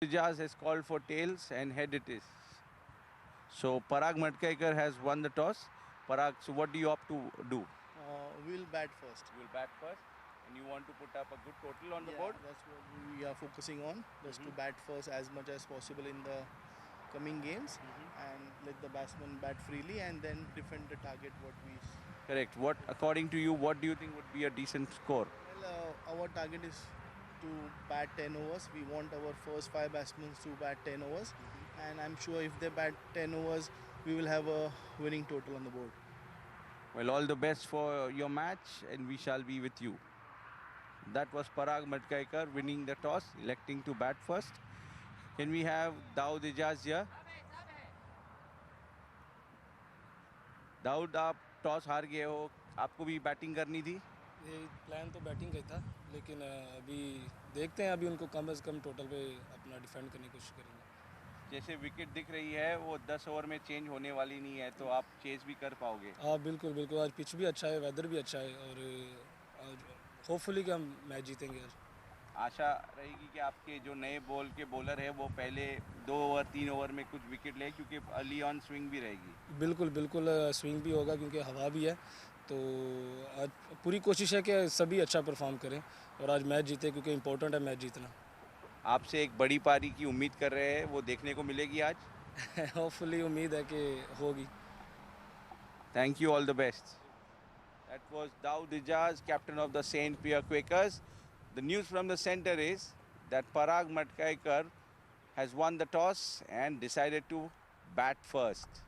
Ijaz has called for tails and head it is. So Parag Matkaikar has won the toss. Parag, so what do you opt to do? We'll bat first. You will bat first and you want to put up a good total on the board? That's what we are focusing on. Just to bat first as much as possible in the coming games and let the batsman bat freely and then defend the target what we. Correct. What, according to you, what do you think would be a decent score? Well, our target is to bat 10 overs. We want our first 5 batsmen to bat 10 overs. And I'm sure if they bat 10 overs, we will have a winning total on the board. Well, all the best for your match and we shall be with you. That was Parag Matkaikar winning the toss, electing to bat first. Can we have Daud Ijaz here? Dawood, आप toss हार गए हो, आपको भी batting करनी थी? ये plan तो बैटिंग का ही था, लेकिन अभी देखते हैं, अभी उनको कम से कम टोटल पे अपना डिफेंड करने की कोशिश करेंगे। जैसे विकेट दिख रही है वो 10 ओवर में चेंज होने वाली नहीं है, तो आप चेज भी कर पाओगे? हाँ बिल्कुल बिल्कुल, आज पिच भी अच्छा है, वेदर भी अच्छा है और होपफुली कि हम मैच जीतेंगे आज। आशा रहेगी कि आपके जो नए बॉल के बॉलर है वो पहले 2 ओवर 3 ओवर में कुछ विकेट ले, क्योंकि अर्ली ऑन स्विंग भी रहेगी। बिल्कुल बिल्कुल, स्विंग भी होगा क्योंकि हवा भी है, तो आज पूरी कोशिश है कि सभी अच्छा परफॉर्म करें और आज मैच जीते, क्योंकि इम्पोर्टेंट है मैच जीतना। आपसे एक बड़ी पारी की उम्मीद कर रहे हैं, वो देखने को मिलेगी आज? होपफुली उम्मीद है कि होगी। Thank you, all the best. That was Daud Ijaz, captain of the St. Pierre Quakers. The news from the center is that Parag Matkaikar has won the toss and decided to bat first.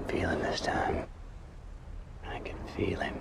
Feel him this time. I can feel him.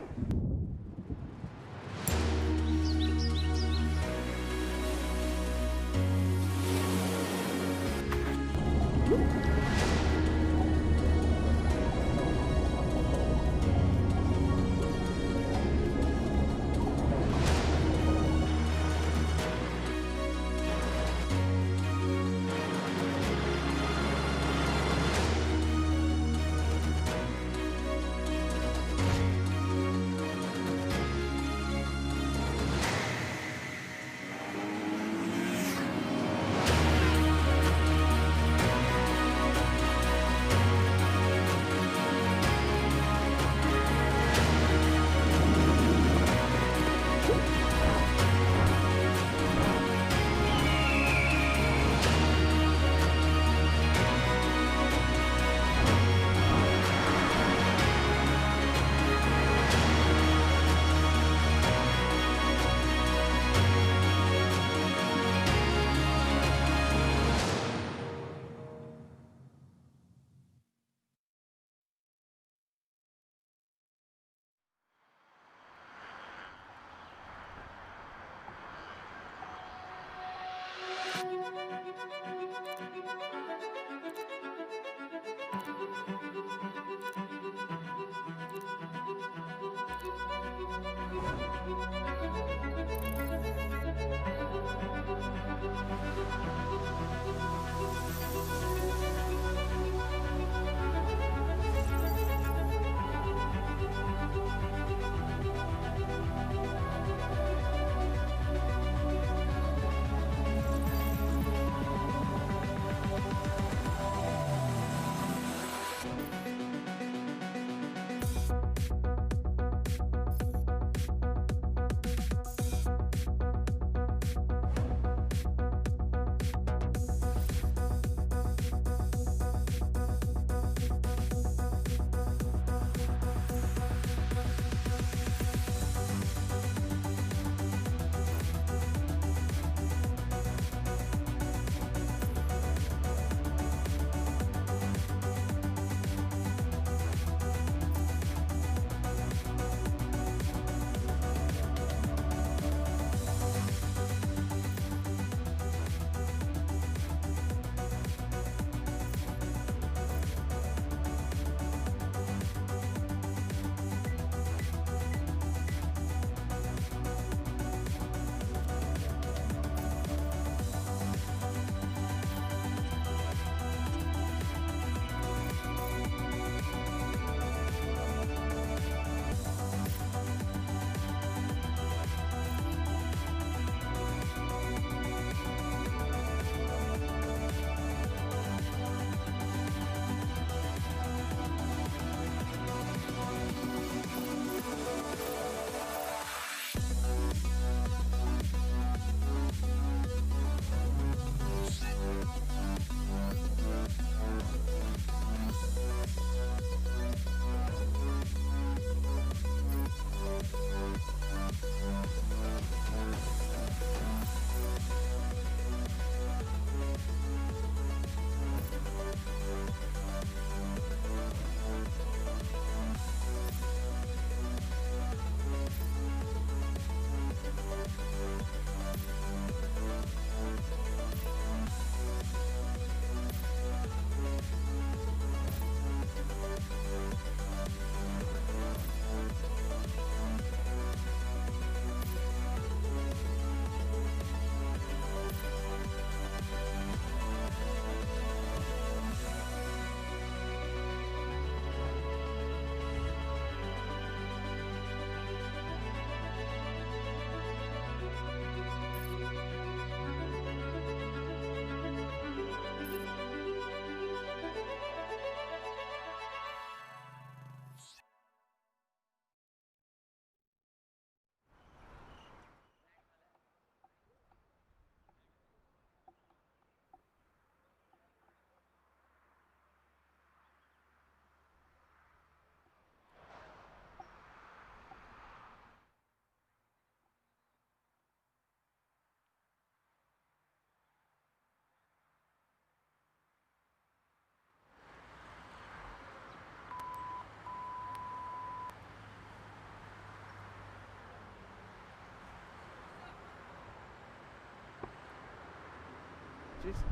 matches.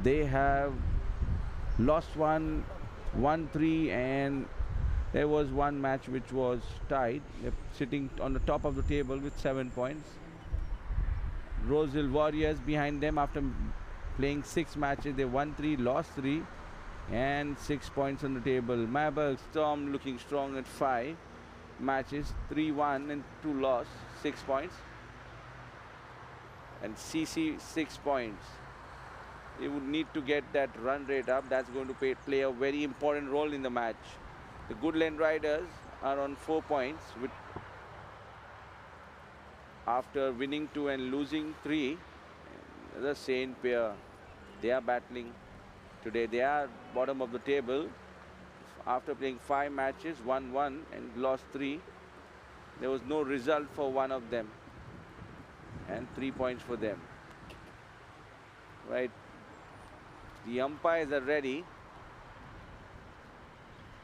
They have lost one, won 3, and there was one match which was tied. They're sitting on the top of the table with 7 points. Rosehill Warriors behind them after playing 6 matches. They won 3, lost 3, and 6 points on the table. Marble Storm looking strong at 5 matches, 3 won and 2 lost, 6 points. And CC 6 points. They would need to get that run rate up. That's going to play a very important role in the match. The Goodland Riders are on 4 points with after winning 2 and losing 3. The Saint pair, they are battling today. They are bottom of the table after playing 5 matches, won 1 and lost 3. There was no result for one of them, and 3 points for them. Right. The umpires are ready.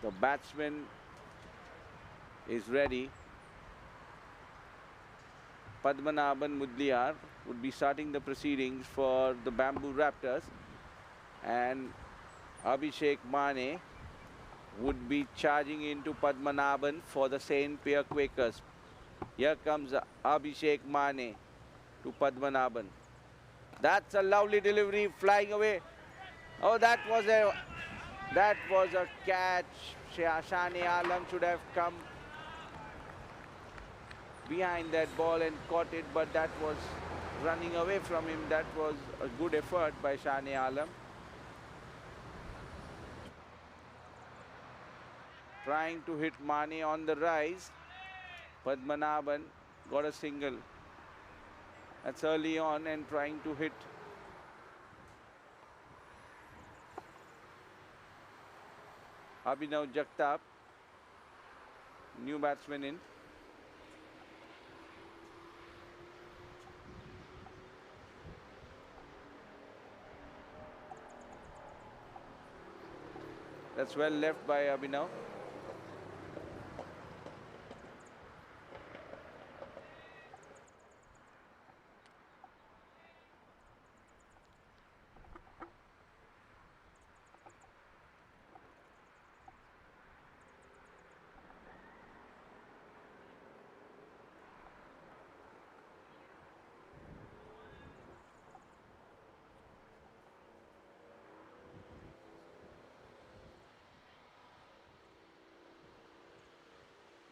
The batsman is ready. Padmanabhan Mudliar would be starting the proceedings for the Bamboo Raptors, and Abhishek Mane would be charging into Padmanabhan for the Saint Pierre Quakers. Here comes Abhishek Mane to Padmanabhan. That's a lovely delivery, flying away. Oh, that was a catch. Shane Alam should have come behind that ball and caught it, but that was running away from him. That was a good effort by Shane Alam. Trying to hit Mane on the rise. Padmanabhan got a single. That's early on, and trying to hit Abhinav Jagtap, new batsman in. That's well left by Abhinav.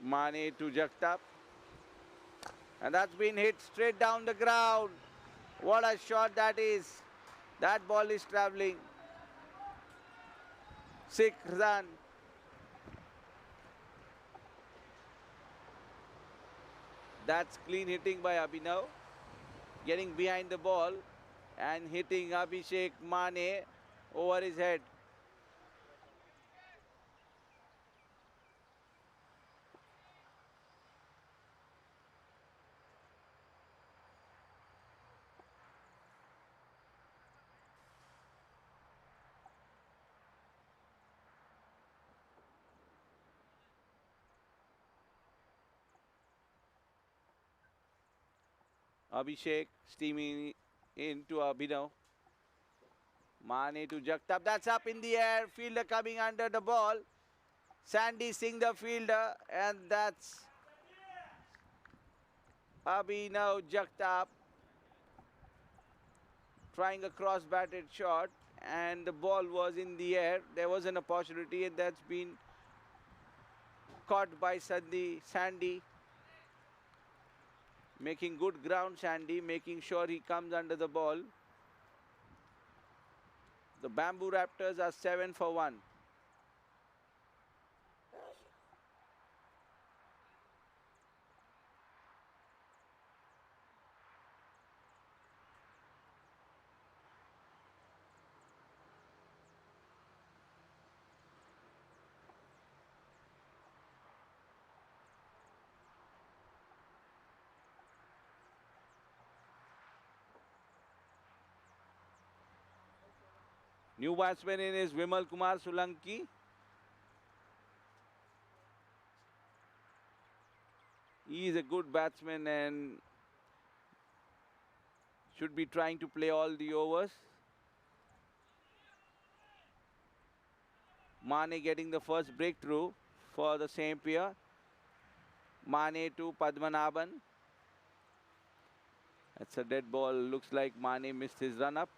Mane to Jagtap, and that's been hit straight down the ground. What a shot that is. That ball is travelling. 6 run. That's clean hitting by Abhinav, getting behind the ball and hitting Abhishek Mane over his head. Abhishek steaming into Abhinav. Mane to Jagtap. That's up in the air. Fielder coming under the ball. Sandy Singh the fielder, and that's Abhinav Jagtap trying a cross-batted shot, and the ball was in the air. There was an opportunity, and that's been caught by Sandy. Making good ground, Sandy, making sure he comes under the ball. The Bamboo Raptors are 7 for 1. New batsman in is Vimal Kumar Solanki. He is a good batsman and should be trying to play all the overs. Mane getting the first breakthrough for the St. Pierre. Mane to Padmanabhan. That's a dead ball. Looks like Mane missed his run-up.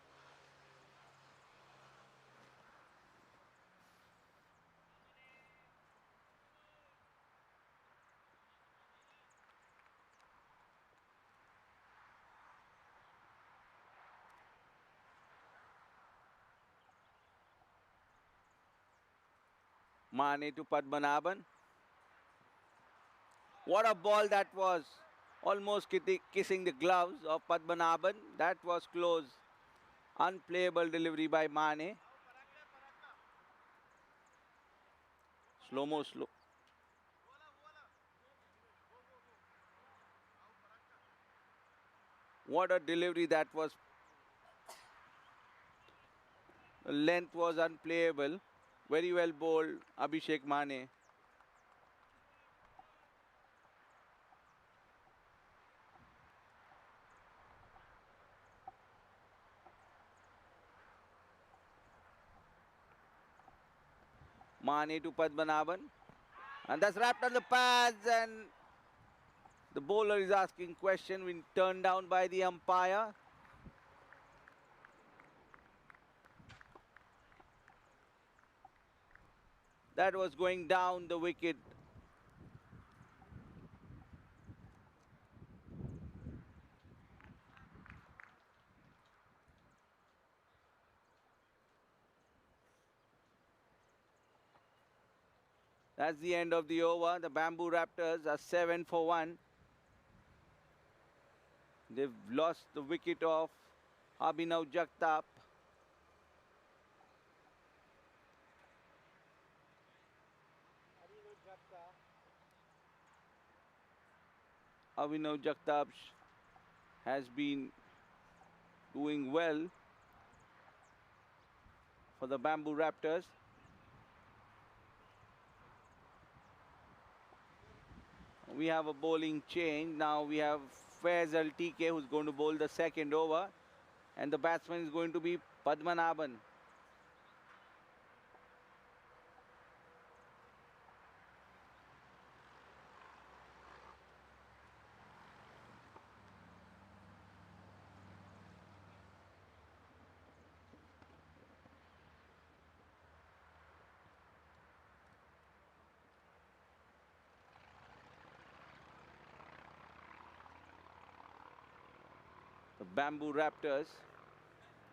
Mane to Padmanabhan. What a ball that was. Almost kissing the gloves of Padmanabhan. That was close. Unplayable delivery by Mane. Slow. What a delivery that was. The length was unplayable. Very well bowled, Abhishek Mane. Mane to Padmanabhan. And that's wrapped on the pads, and the bowler is asking question when turned down by the umpire. That was going down the wicket. That's the end of the over. The Bamboo Raptors are 7 for 1. They've lost the wicket of Abhinav Jagtap. Abhinav Jagtap has been doing well for the Bamboo Raptors. We have a bowling change. Now we have Faisal TK who's going to bowl the second over. And the batsman is going to be Padmanabhan. The Bamboo Raptors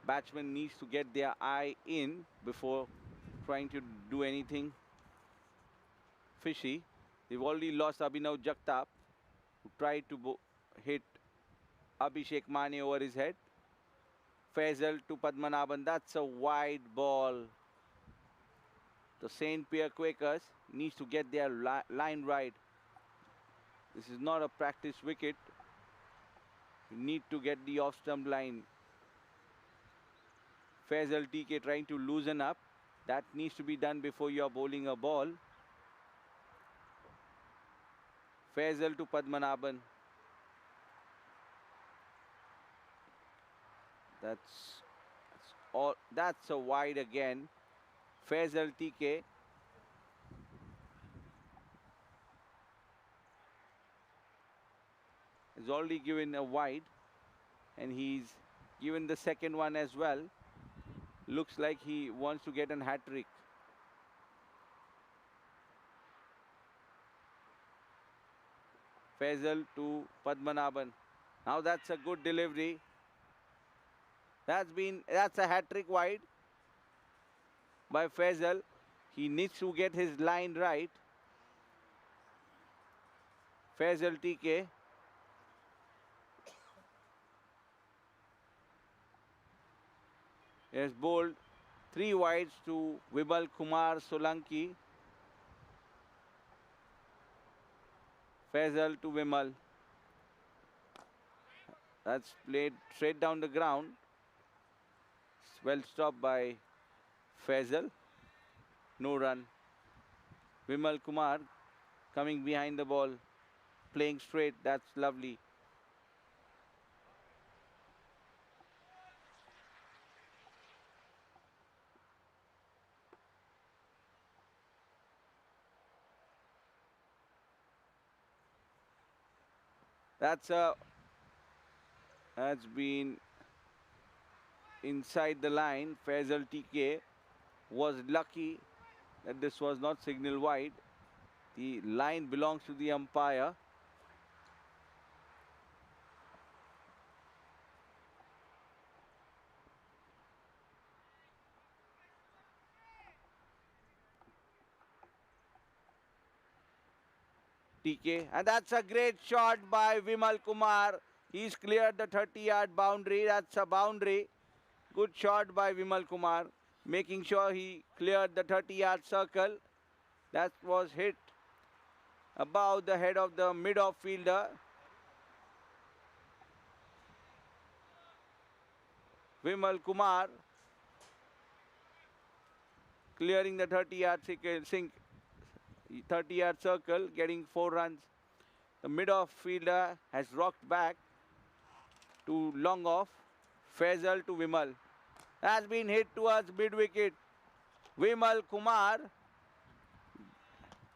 batsman needs to get their eye in before trying to do anything fishy. They've already lost Abhinav Jagtap, who tried to hit Abhishek Mane over his head. Faisal to Padmanabhan. That's a wide ball. The St. Pierre Quakers needs to get their line right. This is not a practice wicket. You need to get the off-stump line. Faisal TK trying to loosen up. That needs to be done before you are bowling a ball. Faisal to Padmanabhan. That's a wide again. Faisal TK. Has already given a wide, and he's given the second one as well. Looks like he wants to get an hat-trick. Faisal to Padmanabhan. Now that's a good delivery. That's a hat-trick wide by Faisal. He needs to get his line right. Faisal TK. He has bowled 3 wides to Vimal Kumar Solanki. Faisal to Vimal. That's played straight down the ground. Well stopped by Faisal. No run. Vimal Kumar coming behind the ball, playing straight. That's lovely. Has been inside the line. Faisal TK was lucky that this was not signal wide. The line belongs to the umpire. TK, and that's a great shot by Vimal Kumar. He's cleared the 30-yard boundary. That's a boundary. Good shot by Vimal Kumar, making sure he cleared the 30-yard circle. That was hit above the head of the mid-off fielder. Vimal Kumar clearing the 30-yard circle, getting 4 runs. The mid-off fielder has rocked back to long off. Faisal to Vimal. Has been hit towards mid-wicket. Vimal Kumar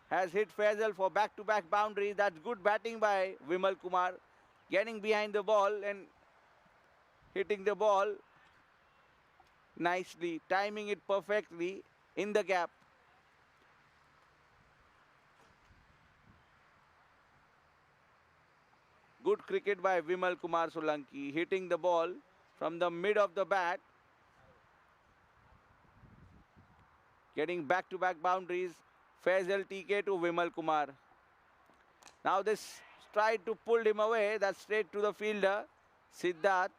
has hit Faisal for back-to-back boundaries. That's good batting by Vimal Kumar. Getting behind the ball and hitting the ball nicely, timing it perfectly in the gap. Good cricket by Vimal Kumar Solanki, hitting the ball from the mid of the bat. Getting back-to-back boundaries. Faisal TK to Vimal Kumar. Now this tried to pull him away. That's straight to the fielder. Siddharth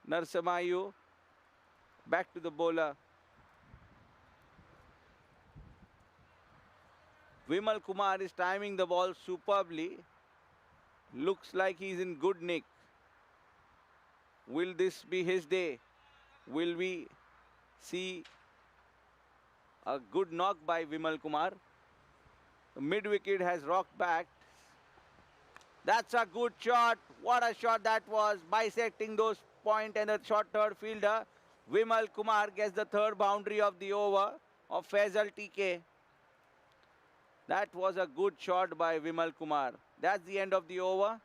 Narsamayu. Back to the bowler. Vimal Kumar is timing the ball superbly. Looks like he's in good nick. Will this be his day? Will we see a good knock by Vimal Kumar? The mid-wicket has rocked back. That's a good shot. What a shot that was, bisecting those point and the short third fielder. Vimal Kumar gets the third boundary of the over of Faisal TK. That was a good shot by Vimal Kumar. That's the end of the over.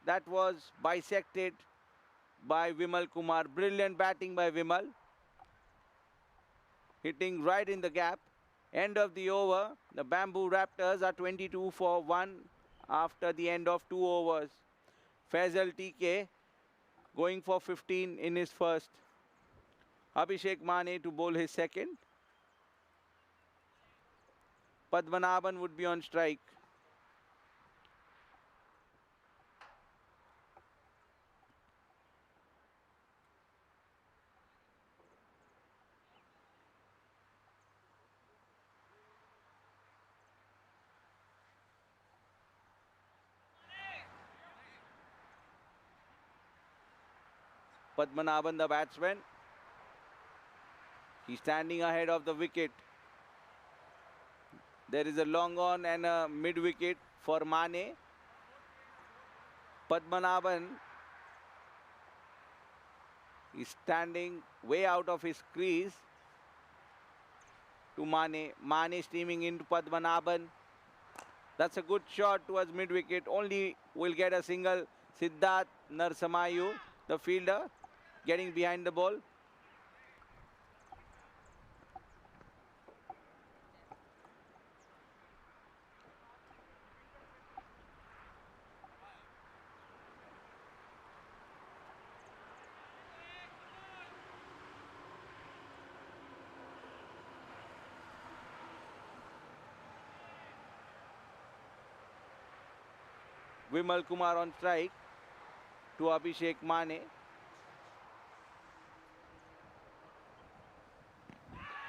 That was bisected by Vimal Kumar. Brilliant batting by Vimal. Hitting right in the gap. End of the over. The Bamboo Raptors are 22 for 1 after the end of 2 overs. Faisal TK going for 15 in his first. Abhishek Mane to bowl his second. Padmanabhan would be on strike. Padmanabhan, the batsman. He's standing ahead of the wicket. There is a long on and a mid-wicket for Mane. Padmanabhan is standing way out of his crease to Mane. Mane streaming into Padmanabhan. That's a good shot towards mid-wicket. Only will get a single. Siddharth Narsamayu, the fielder, getting behind the ball. Vimal Kumar on strike to Abhishek Mane.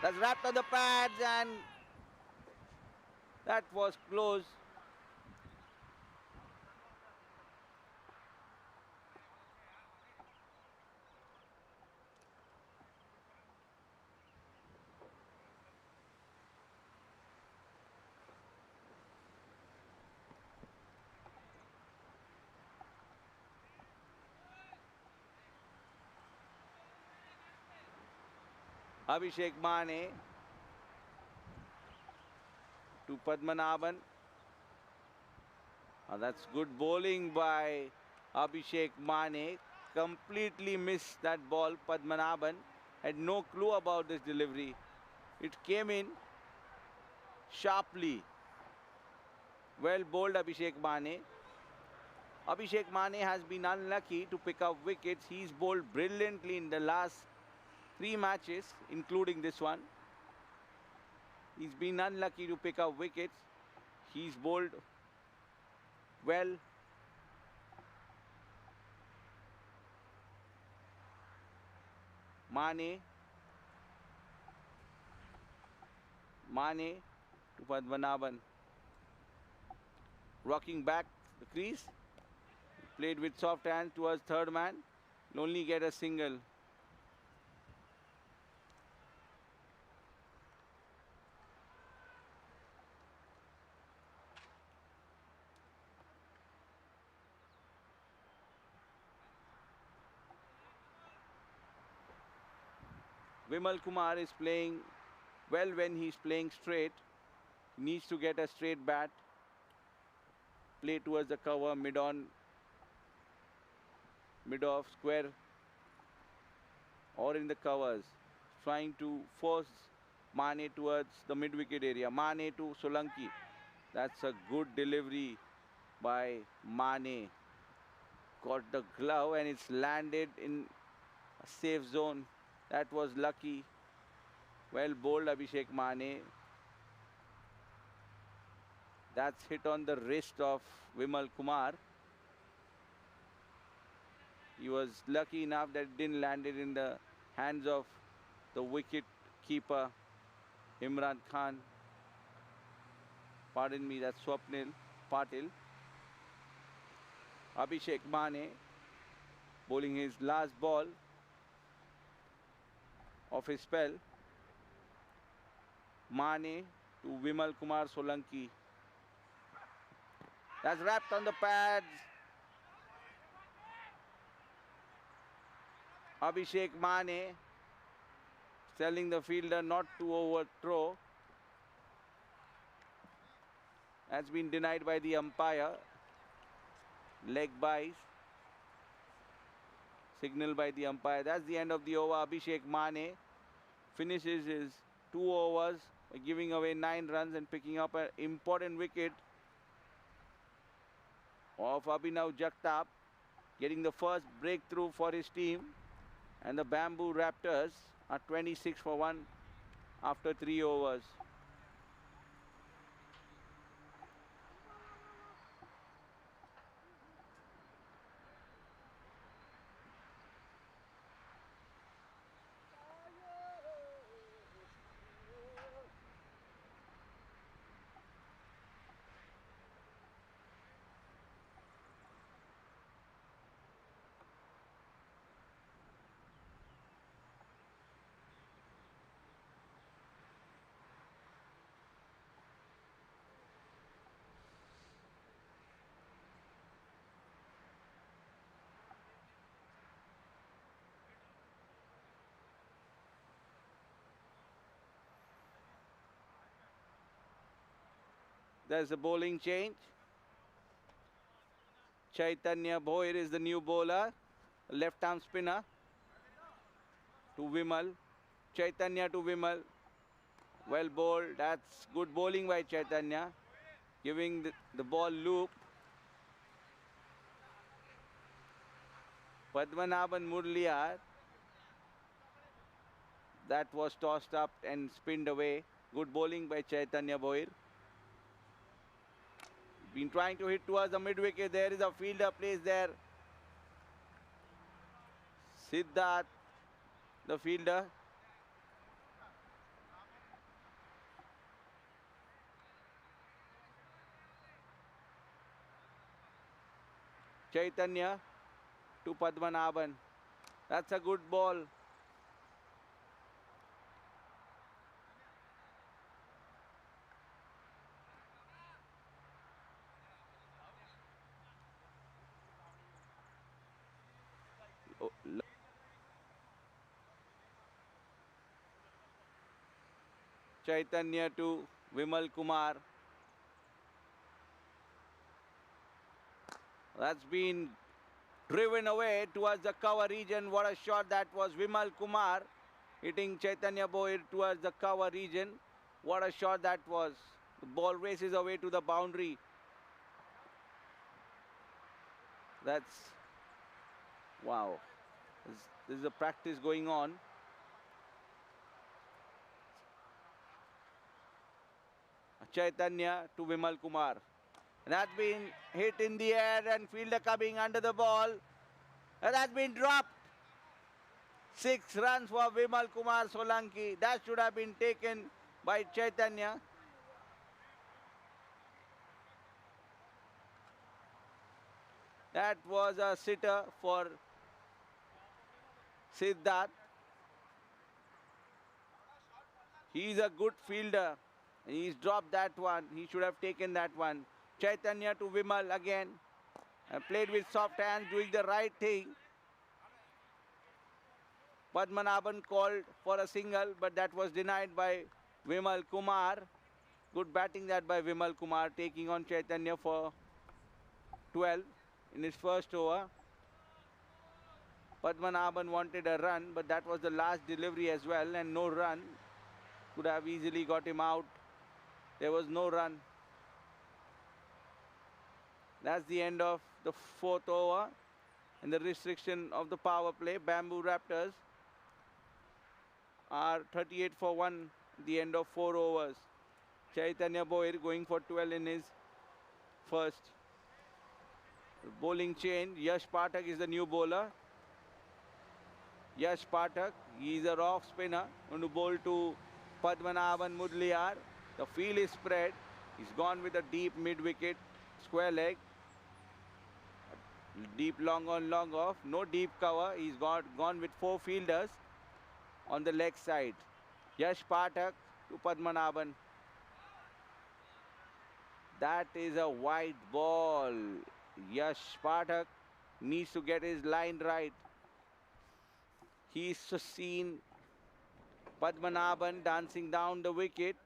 That's wrapped on the pads and that was close. Abhishek Mane to to Padmanabhan. That's good bowling by Abhishek Mane. Completely missed that ball. Padmanabhan had no clue about this delivery. It came in sharply. Well bowled Abhishek Mane. Abhishek Mane has been unlucky to pick up wickets. He's bowled brilliantly in the last 3 matches, including this one. He's been unlucky to pick up wickets. He's bowled well. Mane to Padmanabhan. Rocking back the crease. Played with soft hands towards third man. Will only get a single. Vimal Kumar is playing well when he's playing straight. He needs to get a straight bat. Play towards the cover, mid-off, square, or in the covers. Trying to force Mane towards the mid-wicket area. Mane to Solanki. That's a good delivery by Mane. Got the glove and it's landed in a safe zone. That was lucky. Well bowled Abhishek Mane. That's hit on the wrist of Vimal Kumar. He was lucky enough that it didn't land it in the hands of the wicket keeper Imran Khan. Pardon me, that's Swapnil Patil. Abhishek Mane bowling his last ball of his spell. Mane to Vimal Kumar Solanki. That's wrapped on the pads. Abhishek Mane telling the fielder not to overthrow. That's been denied by the umpire. Leg byes. Signal by the umpire. That's the end of the over. Abhishek Mane finishes his 2 overs by giving away 9 runs and picking up an important wicket of Abhinav Jagtap, getting the first breakthrough for his team. And the Bamboo Raptors are 26 for 1 after 3 overs. There's a bowling change. Chaitanya Bhoir is the new bowler. Left-arm spinner to Vimal. Chaitanya to Vimal. Well bowled. That's good bowling by Chaitanya. Giving the ball loop. Padmanabhan Murliyar. That was tossed up and spinned away. Good bowling by Chaitanya Bhoir. Been trying to hit towards the mid-wicket. There is a fielder placed there. Siddharth, the fielder. Chaitanya to Padmanabhan. That's a good ball. Chaitanya to Vimal Kumar. That's been driven away towards the cover region. What a shot that was. Vimal Kumar hitting Chaitanya Boir towards the cover region. What a shot that was. The ball races away to the boundary. That's, wow. This is a practice going on. Chaitanya to Vimal Kumar. And that's been hit in the air and fielder coming under the ball. And that's been dropped. 6 runs for Vimal Kumar Solanki. That should have been taken by Chaitanya. That was a sitter for Siddharth. He's a good fielder. He's dropped that one. He should have taken that one. Chaitanya to Vimal again. Played with soft hands, doing the right thing. Padmanabhan called for a single, but that was denied by Vimal Kumar. Good batting that by Vimal Kumar, taking on Chaitanya for 12 in his first over. Padmanabhan wanted a run, but that was the last delivery as well, and no run. Could have easily got him out. There was no run. That's the end of the 4th over and the restriction of the power play. Bamboo Raptors are 38 for 1 at the end of 4 overs. Chaitanya Boir going for 12 in his first. Bowling change. Yash Pathak is the new bowler. Yash Pathak, he is a off spinner, going to bowl to Padmanabhan Mudliyar. The field is spread. He's gone with a deep mid-wicket square leg. Deep long on, long off. No deep cover. He's gone with 4 fielders on the leg side. Yash Pathak to Padmanabhan. That is a wide ball. Yash Pathak needs to get his line right. He's seen Padmanabhan dancing down the wicket.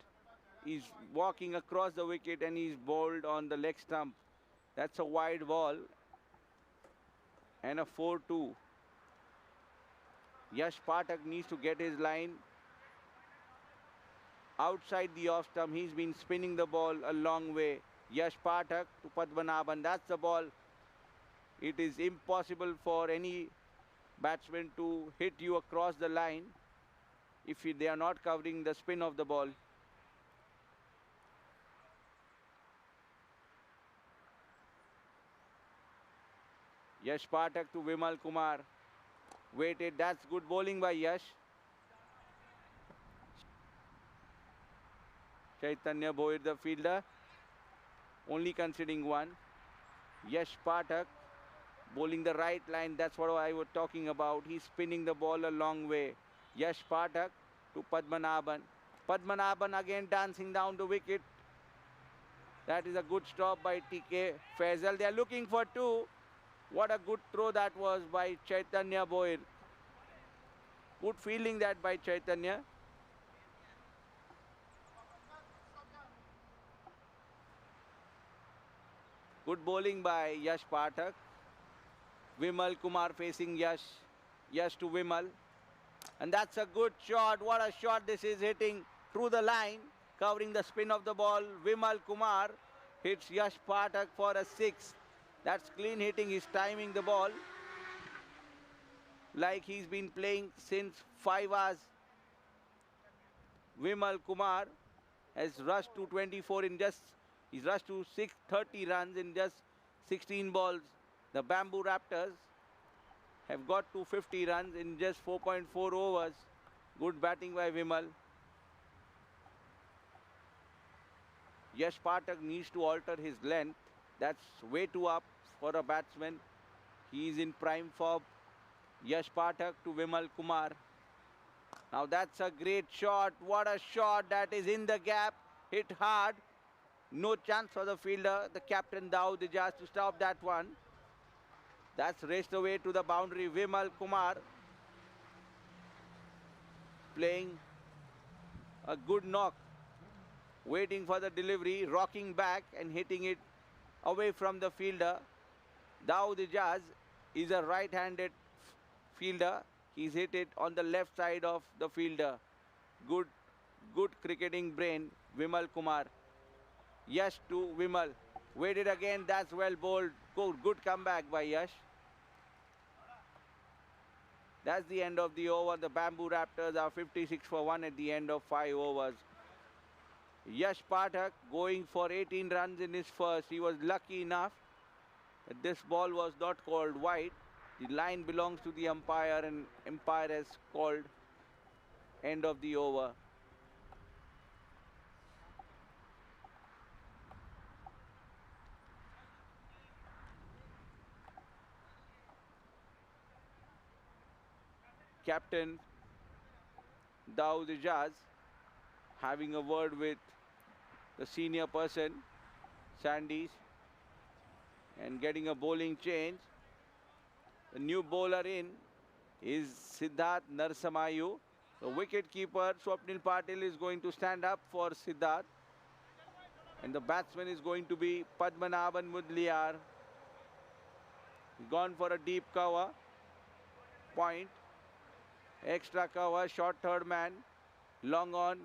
He's walking across the wicket and he's bowled on the leg stump. That's a wide ball. And a 4-2. Yash Pathak needs to get his line outside the off stump. He's been spinning the ball a long way. Yash Pathak to Padmanabhan. That's the ball. It is impossible for any batsman to hit you across the line if they are not covering the spin of the ball. Yash Pathak to Vimal Kumar. Waited. That's good bowling by Yash. Chaitanya Boir, the fielder, only conceding 1. Yash Pathak bowling the right line. That's what I was talking about. He's spinning the ball a long way. Yash Pathak to Padmanabhan. Padmanabhan again dancing down the wicket. That is a good stop by TK Faisal. They are looking for 2. What a good throw that was by Chaitanya Boir. Good fielding that by Chaitanya. Good bowling by Yash Pathak. Vimal Kumar facing Yash. Yash to Vimal. And that's a good shot. What a shot this is, hitting through the line, covering the spin of the ball. Vimal Kumar hits Yash Pathak for a 6. That's clean hitting. He's timing the ball like he's been playing since 5 hours. Vimal Kumar has rushed to 24 in just, he's rushed to 630 runs in just 16 balls. The Bamboo Raptors have got to 50 runs in just 4.4 overs. Good batting by Vimal. Yash Pathak needs to alter his length. That's way too up for a batsman. He is in prime form. Yash Pathak to Vimal Kumar. Now that's a great shot. What a shot. That is in the gap. Hit hard. No chance for the fielder, the captain Daud Ijaz, to stop that one. That's raced away to the boundary. Vimal Kumar playing a good knock. Waiting for the delivery, rocking back and hitting it away from the fielder. Daud Ijaz is a right-handed fielder. He's hit it on the left side of the fielder. Good cricketing brain, Vimal Kumar. Yash to Vimal. Waited again, that's well bowled. Good comeback by Yash. That's the end of the over. The Bamboo Raptors are 56 for 1 at the end of 5 overs. Yash Pathak going for 18 runs in his first. He was lucky enough that this ball was not called wide. The line belongs to the umpire and umpire has called end of the over. Captain Daud Ijaz having a word with the senior person, Sandys, and getting a bowling change. The new bowler in is Siddharth Narsamayu. The wicket keeper, Swapnil Patil, is going to stand up for Siddharth. And the batsman is going to be Padmanabhan Mudliar. Gone for a deep cover. Point. Extra cover, short third man. Long on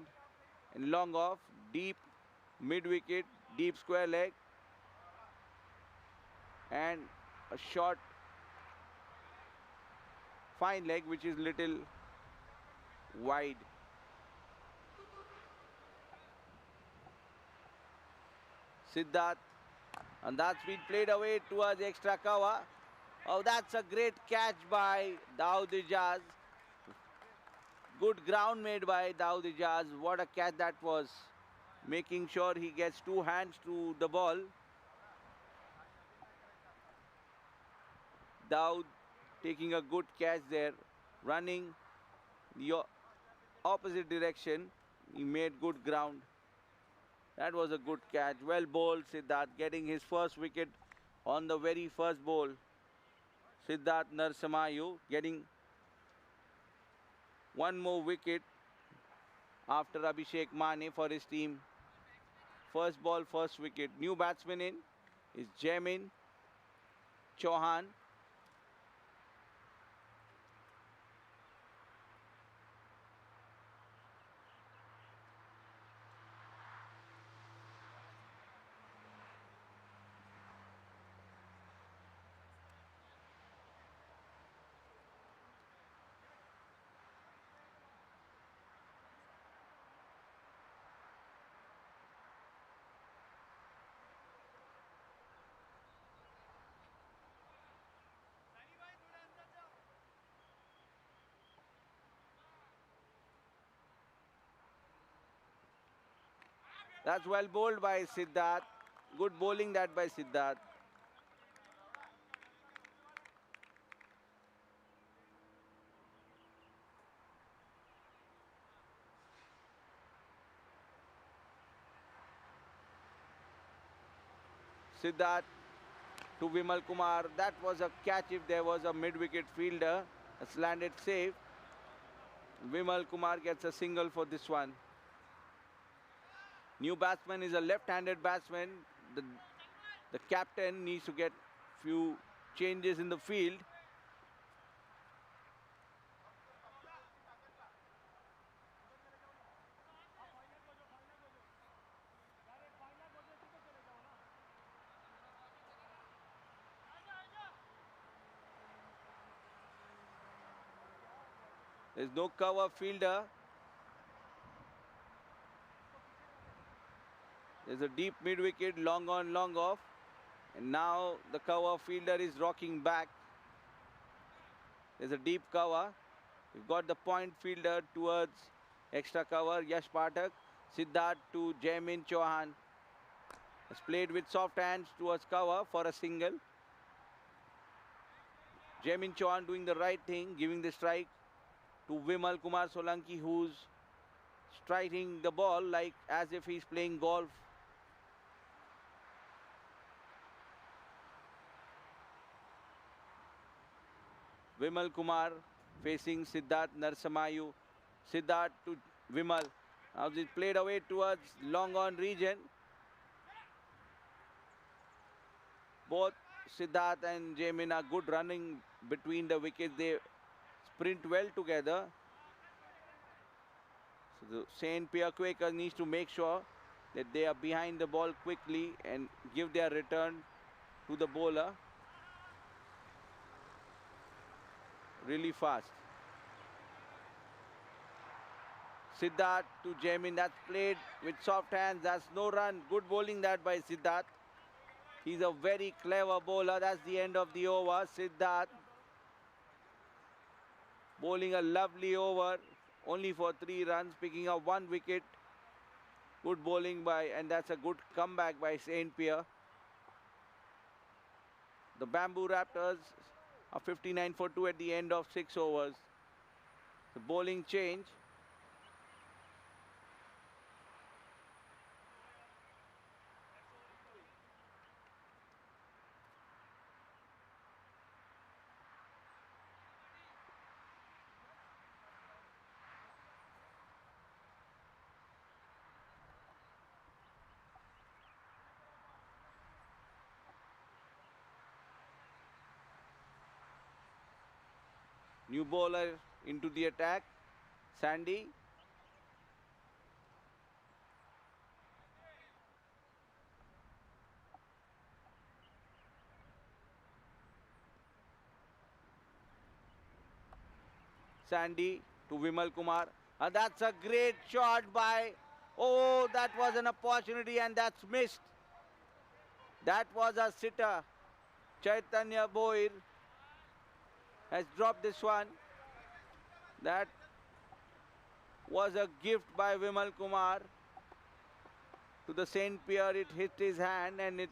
and long off. Deep mid-wicket, deep square leg. And a short fine leg which is little wide. Siddharth, and that's been played away towards extra cover. Oh, that's a great catch by Daud Ijaz. Good ground made by Daud Ijaz. What a catch that was. Making sure he gets two hands to the ball. Daud taking a good catch there. Running the opposite direction. He made good ground. That was a good catch. Well bowled, Siddharth, getting his first wicket on the very first bowl. Siddharth Narsamayu getting one more wicket after Abhishek Mane for his team. First ball, first wicket. New batsman in is Jaimin Chauhan. That's well bowled by Siddharth. Good bowling that by Siddharth. Siddharth to Vimal Kumar. That was a catch if there was a mid-wicket fielder. A slanted save. Vimal Kumar gets a single for this one. New batsman is a left-handed batsman. The captain needs to get few changes in the field. There's no cover fielder. There's a deep mid-wicket, long on, long off. And now the cover fielder is rocking back. There's a deep cover. We've got the point fielder towards extra cover, Yash Pathak. Siddharth to Jaimin Chauhan. Has played with soft hands towards cover for a single. Jaimin Chauhan doing the right thing, giving the strike to Vimal Kumar Solanki, who's striking the ball like as if he's playing golf. Vimal Kumar facing Siddharth Narsamayu. Siddharth to Vimal. Now it's played away towards long on region. Both Siddharth and Jamin are good running between the wickets. They sprint well together. So the St. Pierre Quakers needs to make sure that they are behind the ball quickly and give their return to the bowler really fast. Siddharth to Jamin, that's played with soft hands. That's no run. Good bowling that by Siddharth. He's a very clever bowler. That's the end of the over. Siddharth bowling a lovely over, only for 3 runs, picking up 1 wicket. Good bowling by, and that's a good comeback by St. Pierre. The Bamboo Raptors are 59 for 2 at the end of 6 overs. The bowling change. New bowler into the attack, Sandy. Sandy to Vimal Kumar. And that's a great shot by, oh, that was an opportunity and that's missed. That was a sitter. Chaitanya Boir has dropped this one. That was a gift by Vimal Kumar to the St. Pierre. It hit his hand and it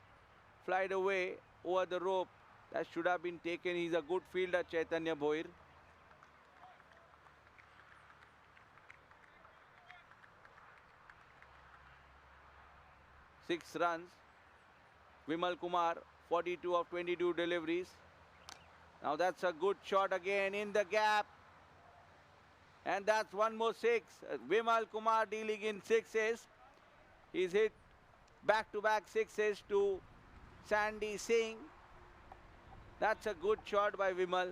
flied away over the rope. That should have been taken. He's a good fielder, Chaitanya Boir. Six runs. Vimal Kumar, 42 of 22 deliveries. Now that's a good shot again in the gap. And that's one more 6. Vimal Kumar dealing in 6s. He's hit back-to-back 6s to Sandy Singh. That's a good shot by Vimal.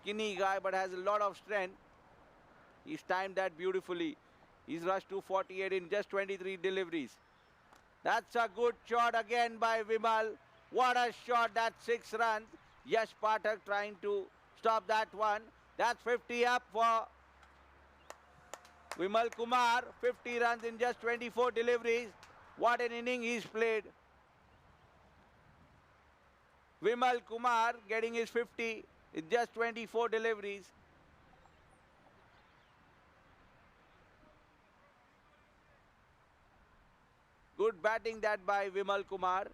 Skinny guy but has a lot of strength. He's timed that beautifully. He's rushed to 48 in just 23 deliveries. That's a good shot again by Vimal. What a shot, that's 6 runs. Yash Pathak trying to stop that one. That's 50 up for Vimal Kumar. 50 runs in just 24 deliveries. What an inning he's played. Vimal Kumar getting his 50 in just 24 deliveries. Good batting that by Vimal Kumar.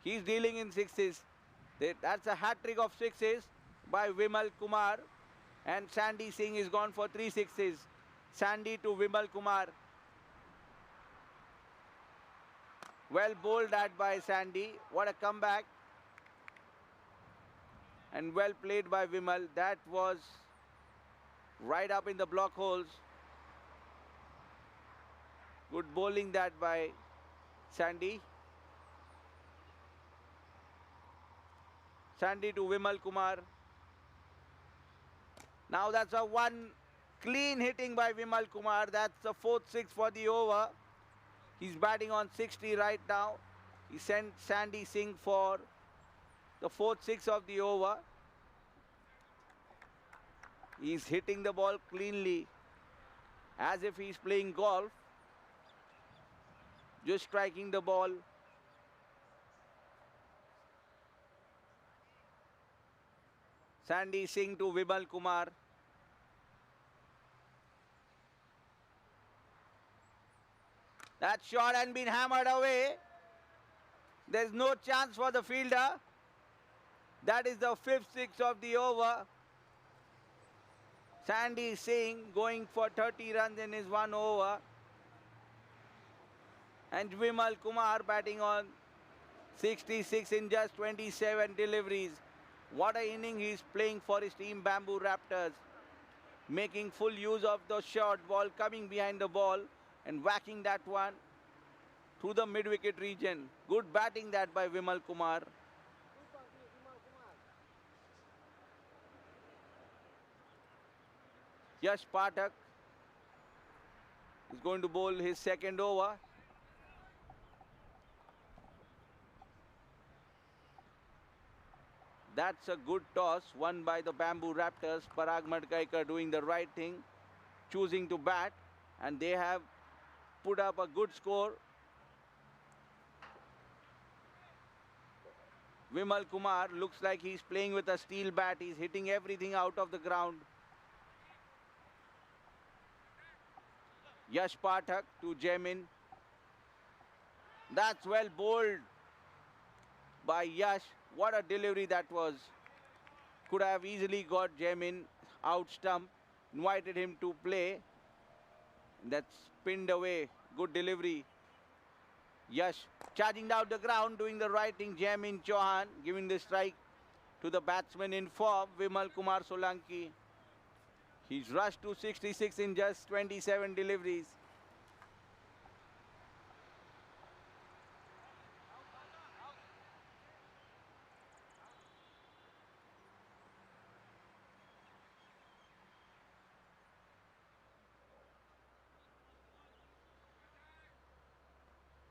He's dealing in 6s. That's a hat-trick of 6s by Vimal Kumar. And Sandy Singh is gone for 3 6s. Sandy to Vimal Kumar. Well bowled that by Sandy. What a comeback. And well played by Vimal. That was right up in the block holes. Good bowling that by Sandy. Sandy to Vimal Kumar. Now that's a one clean hitting by Vimal Kumar. That's the 4th 6 for the over. He's batting on 60 right now. He sent Sandy Singh for the 4th 6 of the over. He's hitting the ball cleanly as if he's playing golf. Just striking the ball. Sandy Singh to Vimal Kumar. That shot and been hammered away. There's no chance for the fielder. That is the 5th 6 of the over. Sandy Singh going for 30 runs in his 1 over. And Vimal Kumar batting on 66 in just 27 deliveries. What an inning he's playing for his team Bamboo Raptors. Making full use of the short ball, coming behind the ball and whacking that one. through the mid-wicket region. Good batting that by Vimal Kumar. Yash Pathak is going to bowl his second over. That's a good toss won by the Bamboo Raptors. Parag Madkaikar doing the right thing, choosing to bat, and they have put up a good score. Vimal Kumar looks like he's playing with a steel bat. He's hitting everything out of the ground. Yash Pathak to Jamin. That's well bowled by Yash. What a delivery that was. Could have easily got Jamin out stump, invited him to play. That's pinned away. Good delivery. Yash charging down the ground, doing the right thing. Jamin Chauhan giving the strike to the batsman in form, Vimal Kumar Solanki. He's rushed to 66 in just 27 deliveries.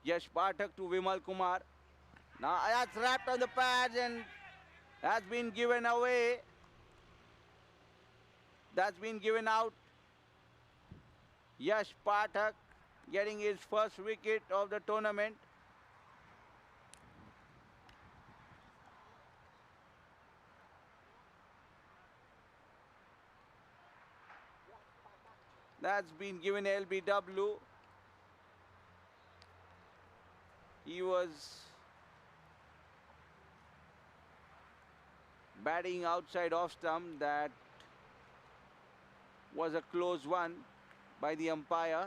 Yash Pathak to Vimal Kumar. Now that's wrapped on the pads and has been given away. That's been given out. Yash Pathak getting his first wicket of the tournament. That's been given LBW. He was batting outside off stump. That was a close one by the umpire.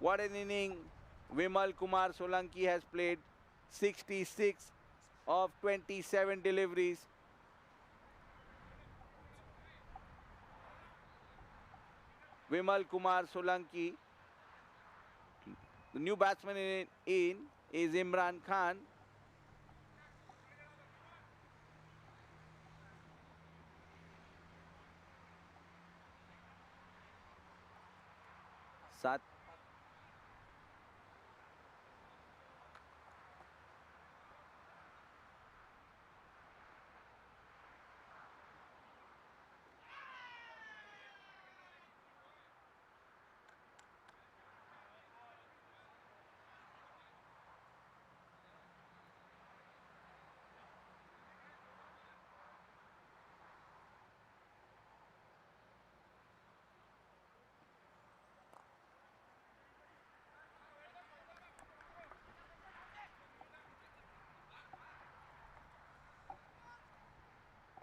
What an inning Vimal Kumar Solanki has played. 66 of 27 deliveries. Vimal Kumar Solanki. The new batsman in is Imran Khan. Sat.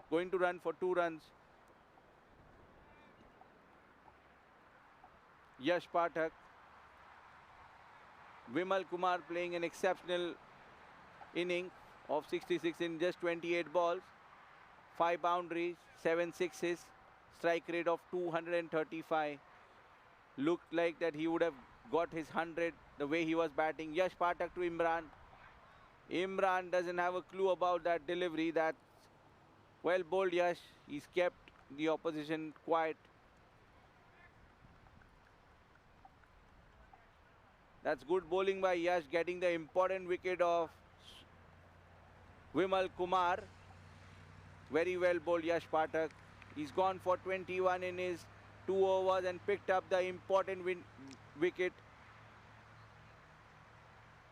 Going to run for 2 runs. Yash Pathak. Vimal Kumar playing an exceptional inning of 66 in just 28 balls. 5 boundaries, 7 sixes, strike rate of 235. Looked like that he would have got his 100 the way he was batting. Yash Pathak to Imran. Imran doesn't have a clue about that delivery. That's well bowled, Yash. He's kept the opposition quiet. That's good bowling by Yash, getting the important wicket of Vimal Kumar. Very well bowled, Yash Pathak. He's gone for 21 in his 2 overs and picked up the important wicket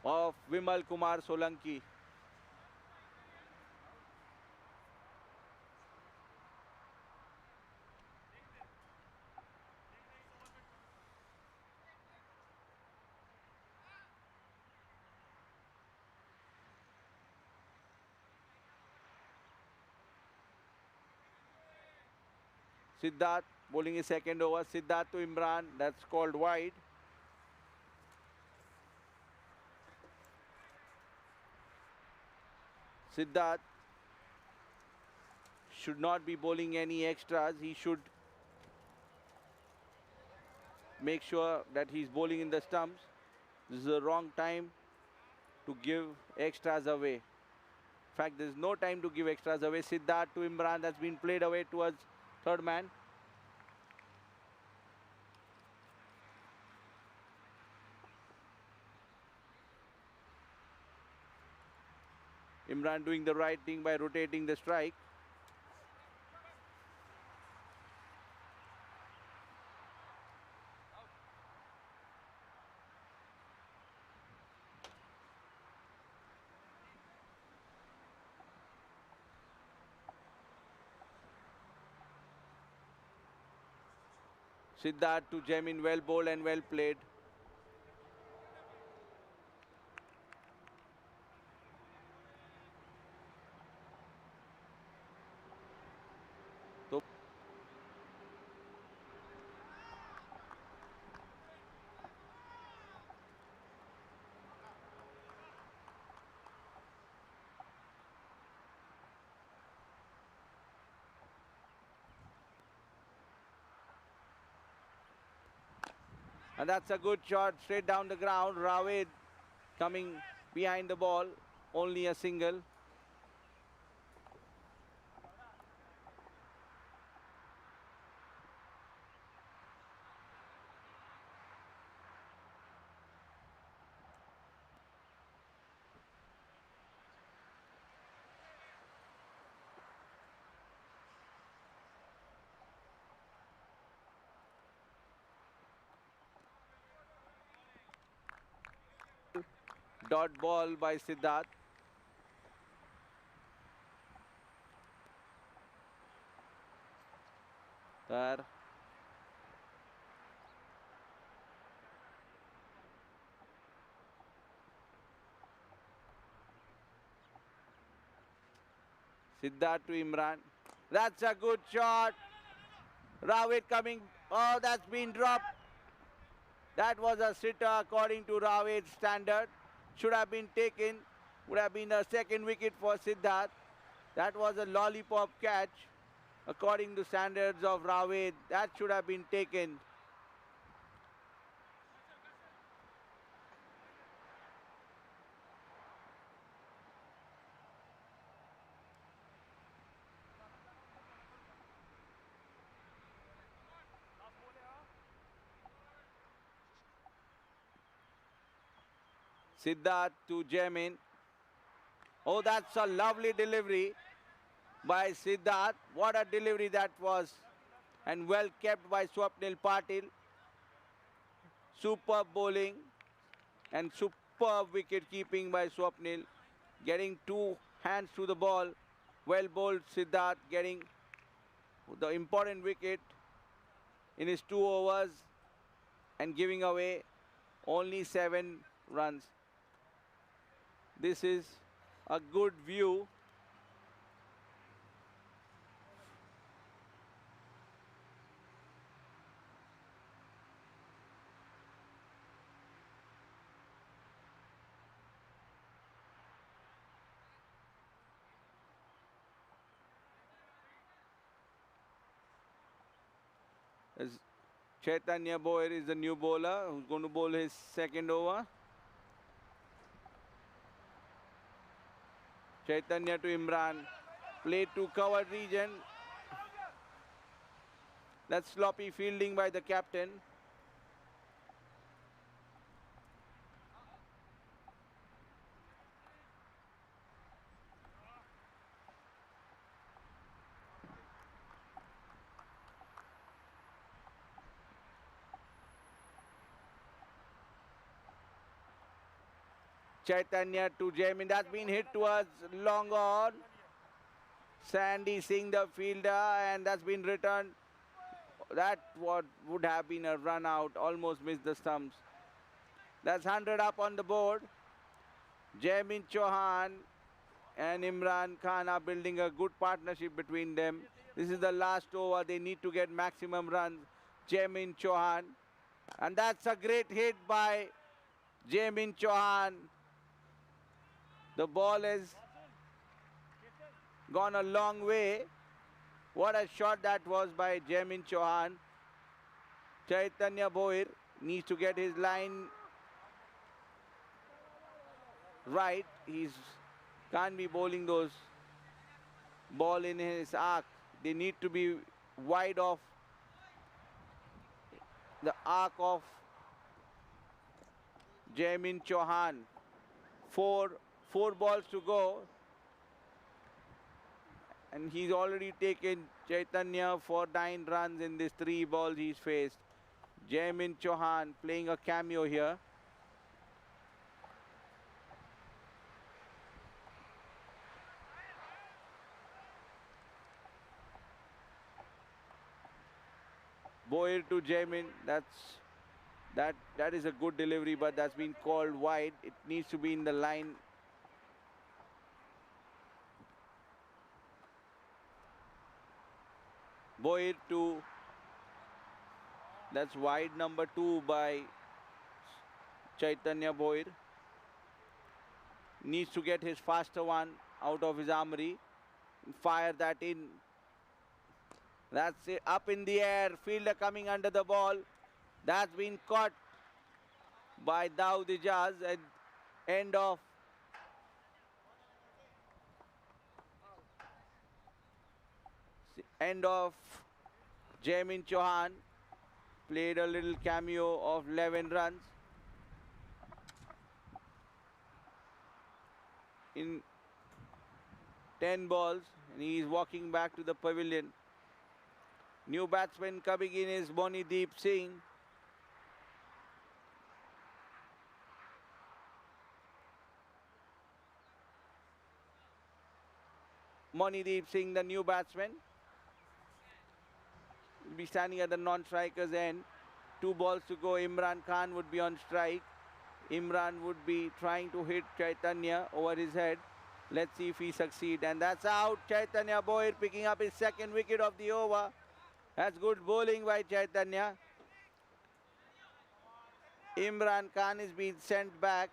of Vimal Kumar Solanki. Siddharth bowling his second over. Siddharth to Imran. That's called wide. Siddharth should not be bowling any extras. He should make sure that he's bowling in the stumps. This is the wrong time to give extras away. In fact, there's no time to give extras away. Siddharth to Imran, that's been played away towards third man. Imran doing the right thing by rotating the strike. Siddharth to Jamin, well bowled and well played. So and that's a good shot straight down the ground. Rawed coming behind the ball, only a single. Dot ball by Siddharth. There. Siddharth to Imran. That's a good shot. Rawed coming. Oh, that's been dropped. That was a sitter according to Raved's standard. Should have been taken. Would have been a second wicket for Siddharth. That was a lollipop catch. According to standards of Rawed, that should have been taken. Siddharth to Jamin. Oh, that's a lovely delivery by Siddharth. What a delivery that was. And well kept by Swapnil Patil. Superb bowling and superb wicket keeping by Swapnil. Getting two hands to the ball. Well bowled Siddharth, getting the important wicket in his 2 overs and giving away only 7 runs. This is a good view. As Chaitanya Boyer is the new bowler who's going to bowl his second over. Chaitanya to Imran. Play to covered region. That's sloppy fielding by the captain. Chaitanya to Jamin. That's been hit towards long on. Sandy seeing the fielder, and that's been returned. That what would have been a run out. Almost missed the stumps. That's 100 up on the board. Jamin Chauhan and Imran Khan are building a good partnership between them. This is the last over. They need to get maximum runs. Jamin Chauhan. And that's a great hit by Jamin Chauhan. The ball is gone a long way. What a shot that was by Jaimin Chauhan. Chaitanya Bhoir needs to get his line right. He's can't be bowling those ball in his arc. They need to be wide of the arc of Jaimin Chauhan. Four balls to go. And he's already taken Chaitanya for 9 runs in these 3 balls he's faced. Jaimin Chauhan playing a cameo here. Boyer to Jaimin. That is a good delivery, but that's been called wide. It needs to be in the line. Boyer to, that's wide number 2 by Chaitanya Boyer. Needs to get his faster one out of his armory. Fire that in. That's it, up in the air. Fielder coming under the ball. That's been caught by Daud Ijaz at end of Jaimin Chauhan. Played a little cameo of 11 runs in 10 balls, and he is walking back to the pavilion. New batsman coming in is Monideep Singh. Monideep Singh, the new batsman, will be standing at the non-striker's end. 2 balls to go. Imran Khan would be on strike. Imran would be trying to hit Chaitanya over his head. Let's see if he succeeds. And that's out. Chaitanya Boyer picking up his 2nd wicket of the over. That's good bowling by Chaitanya. Imran Khan is being sent back.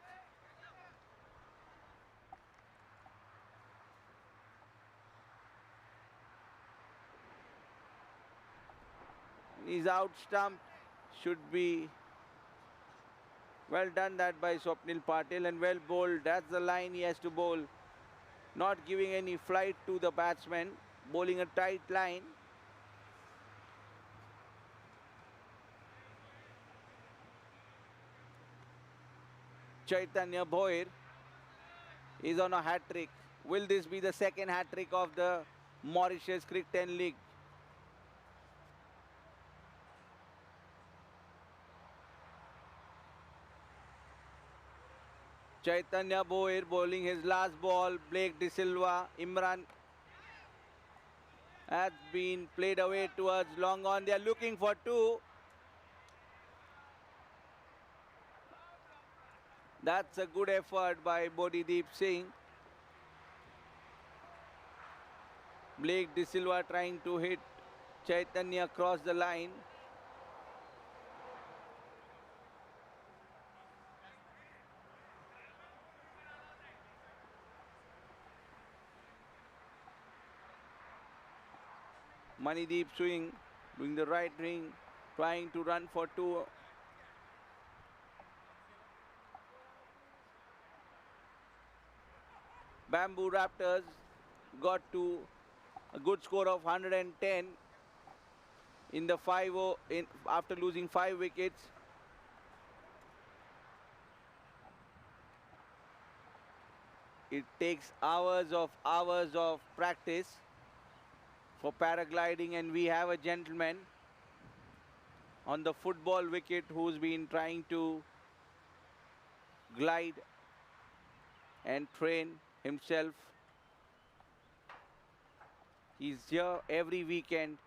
He's out stump. Should be well done that by Swapnil Patil, and well bowled. That's the line he has to bowl. Not giving any flight to the batsman. Bowling a tight line. Chaitanya Bhoir is on a hat-trick. Will this be the 2nd hat-trick of the Mauritius CRIC10 League? Chaitanya Bhoir bowling his last ball. Blake De Silva. Imran has been played away towards long on. They are looking for 2. That's a good effort by Monideep Singh. Blake De Silva trying to hit Chaitanya across the line. Monideep swing, doing the right wing, trying to run for 2. Bamboo Raptors got to a good score of 110 in the 5-0 after losing 5 wickets. It takes hours of practice for paragliding, and we have a gentleman on the football wicket who's been trying to glide and train himself. He's here every weekend.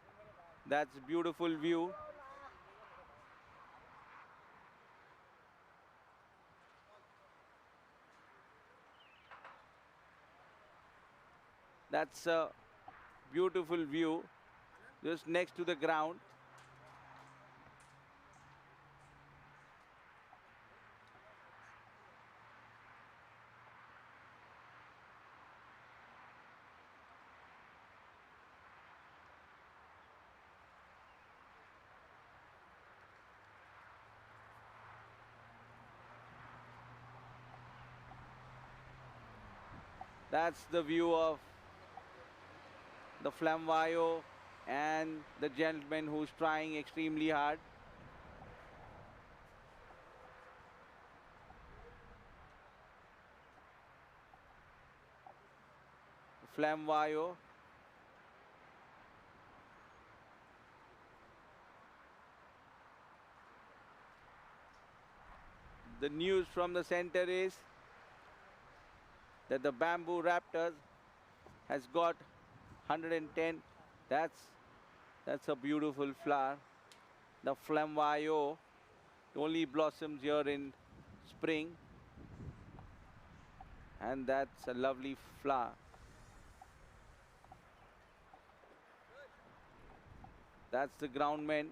That's beautiful view. That's a beautiful view just next to the ground. That's the view of the Flamvayo and the gentleman who's trying extremely hard. Flamvayo. The news from the center is that the Bamboo Raptors has got 110. That's a beautiful flower. The Flamvayo only blossoms here in spring, and that's a lovely flower. That's the groundman,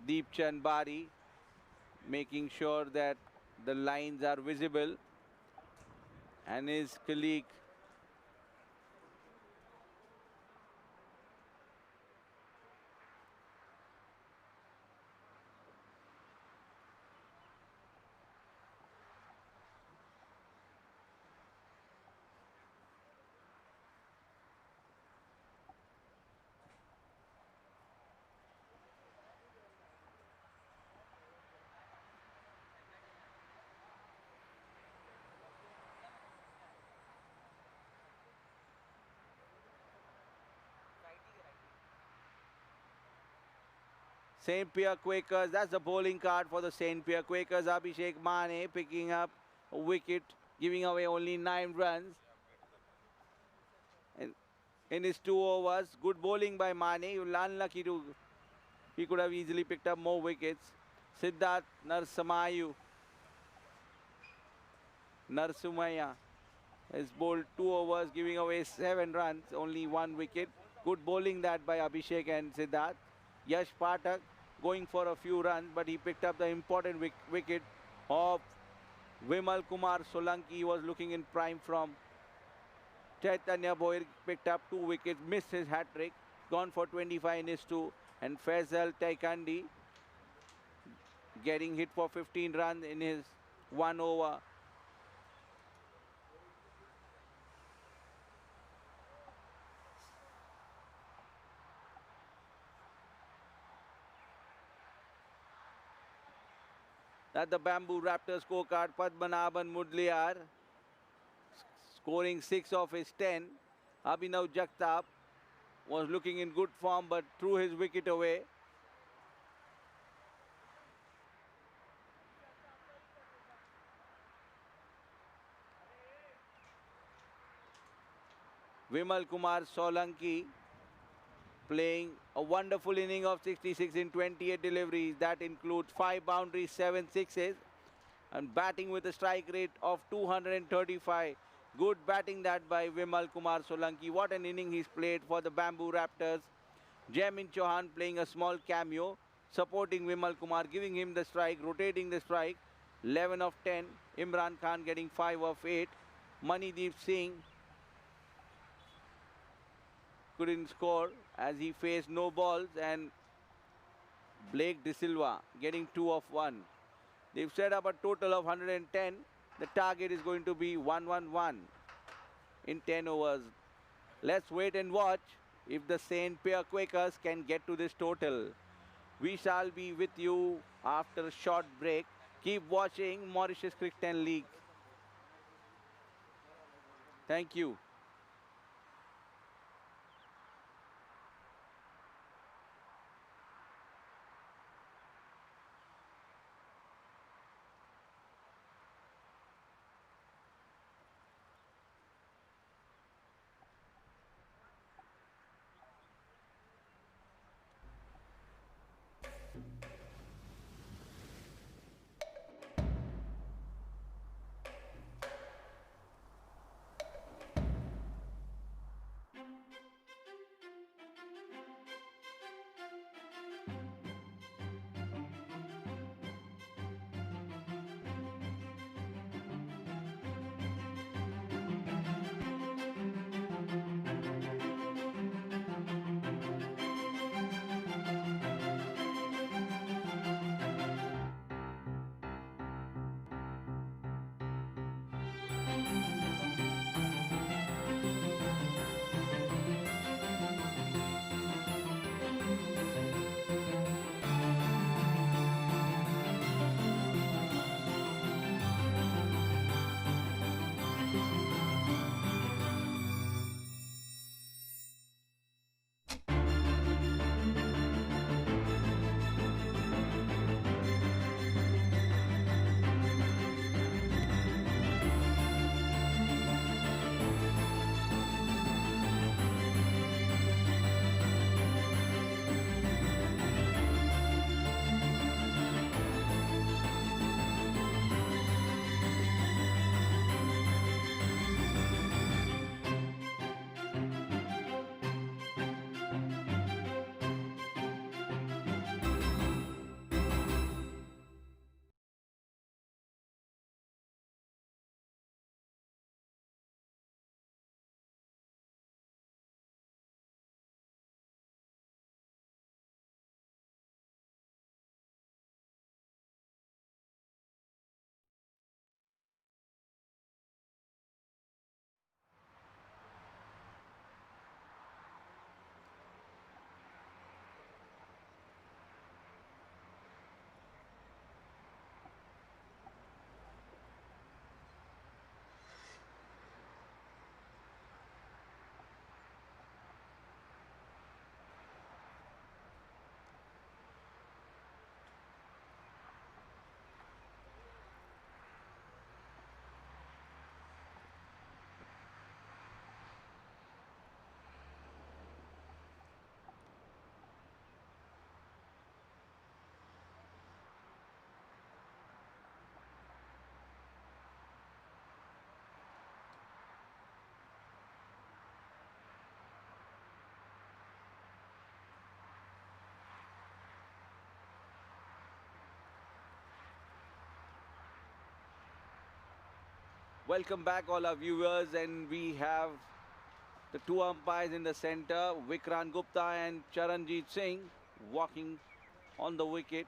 Deep Chand Bari, making sure that the lines are visible, and his colleague St. Pierre Quakers, that's the bowling card for the St. Pierre Quakers. Abhishek Mane picking up a wicket, giving away only 9 runs. And in his 2 overs, good bowling by Mane. He was unlucky to, he could have easily picked up more wickets. Siddharth Narsumaya has bowled 2 overs, giving away 7 runs, only 1 wicket. Good bowling that by Abhishek and Siddharth. Yash Pathak going for a few runs, but he picked up the important wicket of Vimal Kumar Solanki. He was looking in prime from Chaitanya Boyer, picked up 2 wickets, missed his hat-trick, gone for 25 in his 2. And Faisal Taikandi getting hit for 15 runs in his 1 over. At the Bamboo Raptors scorecard, Padmanabhan Mudliar scoring 6 of his 10. Abhinav Jagtap was looking in good form but threw his wicket away. Vimal Kumar Solanki playing a wonderful inning of 66 in 28 deliveries. That includes 5 boundaries, 7 sixes, and batting with a strike rate of 235. Good batting that by Vimal Kumar Solanki. What an inning he's played for the Bamboo Raptors. Jaimin Chauhan playing a small cameo, supporting Vimal Kumar, giving him the strike, rotating the strike. 11 of 10. Imran Khan getting 5 of 8. Manideep Singh couldn't score as he faced no balls, and Blake De Silva getting 2 of 1. They've set up a total of 110. The target is going to be 111 in 10 overs. Let's wait and watch if the St. Pierre Quakers can get to this total. We shall be with you after a short break. Keep watching Mauritius CRIC10 League. Thank you. Welcome back, all our viewers, and we have the two umpires in the center, Vikrant Gupta and Charanjit Singh, walking on the wicket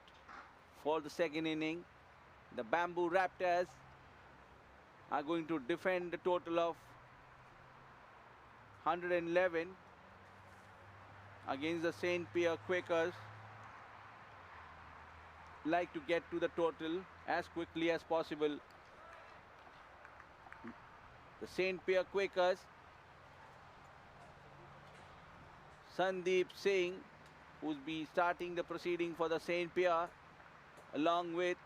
for the second inning. The Bamboo Raptors are going to defend a total of 111 against the St. Pierre Quakers. Like to get to the total as quickly as possible. The St. Pierre Quakers, Sandeep Singh, who's be starting the proceeding for the St. Pierre, along with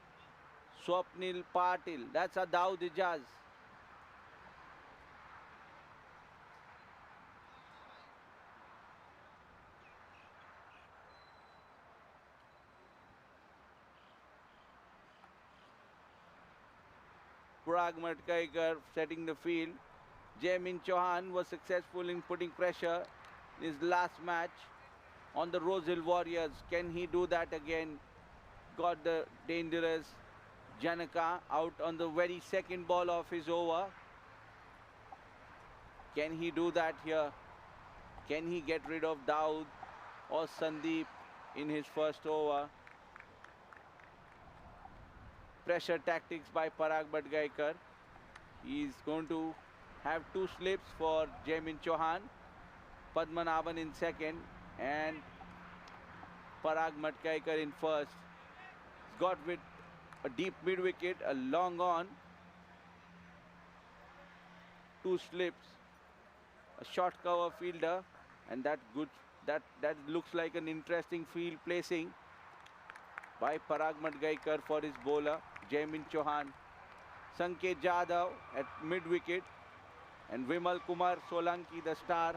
Swapnil Patil. That's a Daud Ijaz. Parag Matkaikar setting the field. Jaimin Chauhan was successful in putting pressure in his last match on the Rose Hill Warriors. Can he do that again? Got the dangerous Janaka out on the very second ball of his over. Can he do that here? Can he get rid of Daud or Sandeep in his first over? Pressure tactics by Parag Matkaikar. He's going to have two slips for Jaimin Chauhan, Padmanabhan in second, and Parag Matkaikar in first. He's got with a deep mid wicket, a long on, two slips, a short cover fielder, and that looks like an interesting field placing by Parag Matkaikar for his bowler Jaimin Chauhan. Sanket Jadhav at mid wicket, and Vimal Kumar Solanki, the star.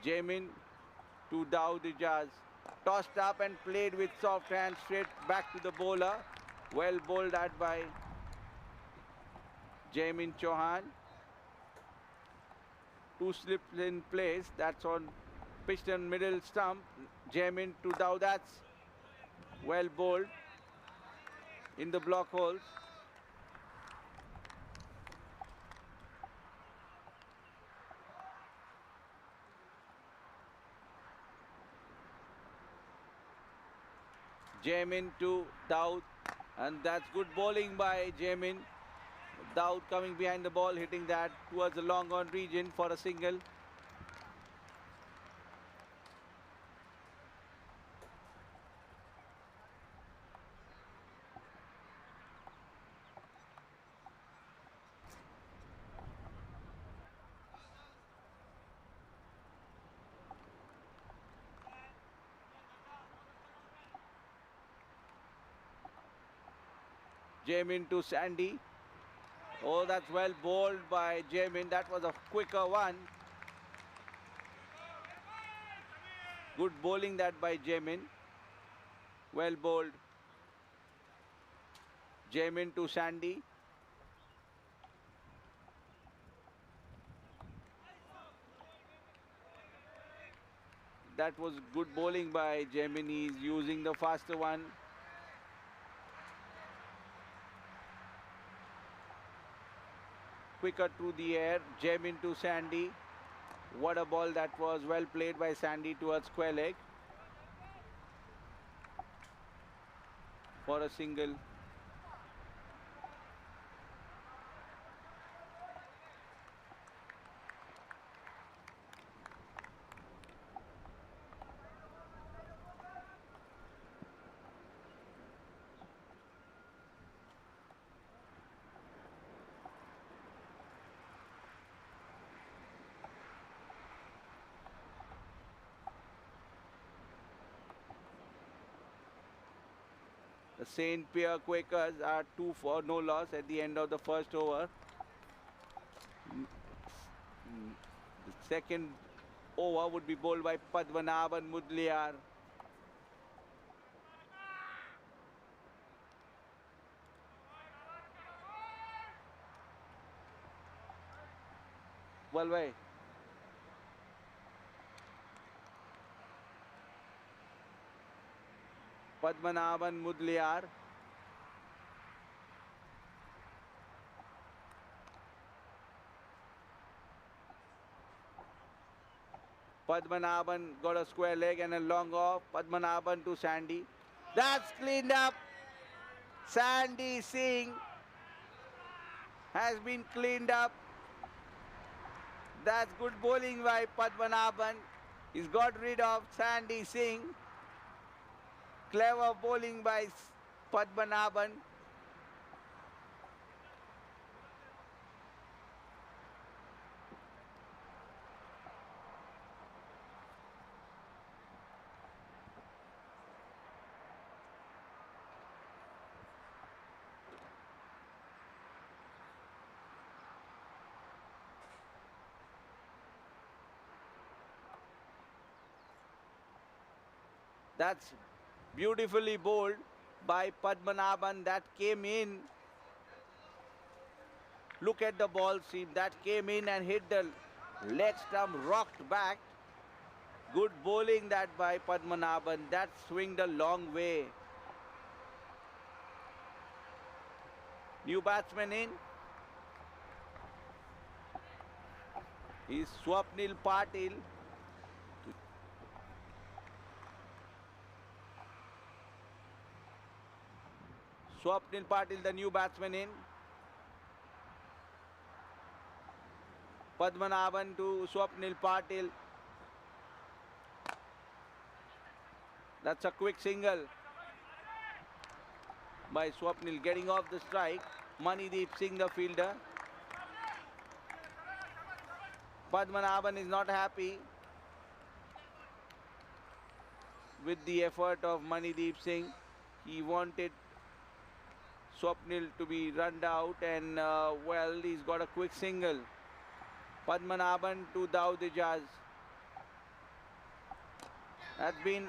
Jaimin to Daud Ijaz. Tossed up and played with soft hands straight back to the bowler. Well bowled at by Jaimin Chauhan. Two slips in place. That's on piston middle stump. Jaimin to Daud. That's well bowled in the block holes. Jamin to Daud, and that's good bowling by Jamin. Daud coming behind the ball, hitting that towards the long on region for a single. Jamin to Sandy. Oh, that's well bowled by Jamin. That was a quicker one. Good bowling that by Jamin. Well bowled. Jamin to Sandy. That was good bowling by Jamin. He's using the faster one. Quicker through the air. Jamin to Sandy. What a ball that was. Well played by Sandy towards square leg. For a single. The St. Pierre Quakers are 2 for no loss at the end of the first over. The second over would be bowled by Padmanabhan Mudliar. Well, way. Padmanabhan Mudliar. Padmanabhan got a square leg and a long off. Padmanabhan to Sandy. That's cleaned up. Sandy Singh has been cleaned up. That's good bowling by Padmanabhan. He's got rid of Sandy Singh. Clever bowling by Padmanabhan. That's beautifully bowled by Padmanabhan. That came in. Look at the ball seam. That came in and hit the leg stump, rocked back. Good bowling that by Padmanabhan. That swinged a long way. New batsman in. Is Swapnil Patil. Swapnil Patil, the new batsman in. Padmanabhan to Swapnil Patil. That's a quick single by Swapnil, getting off the strike. Manideep Singh, the fielder. Padmanabhan is not happy with the effort of Manideep Singh. He wanted Swapnil to be run out, and well, he's got a quick single. Padmanabhan to Daud Ijaz. That's been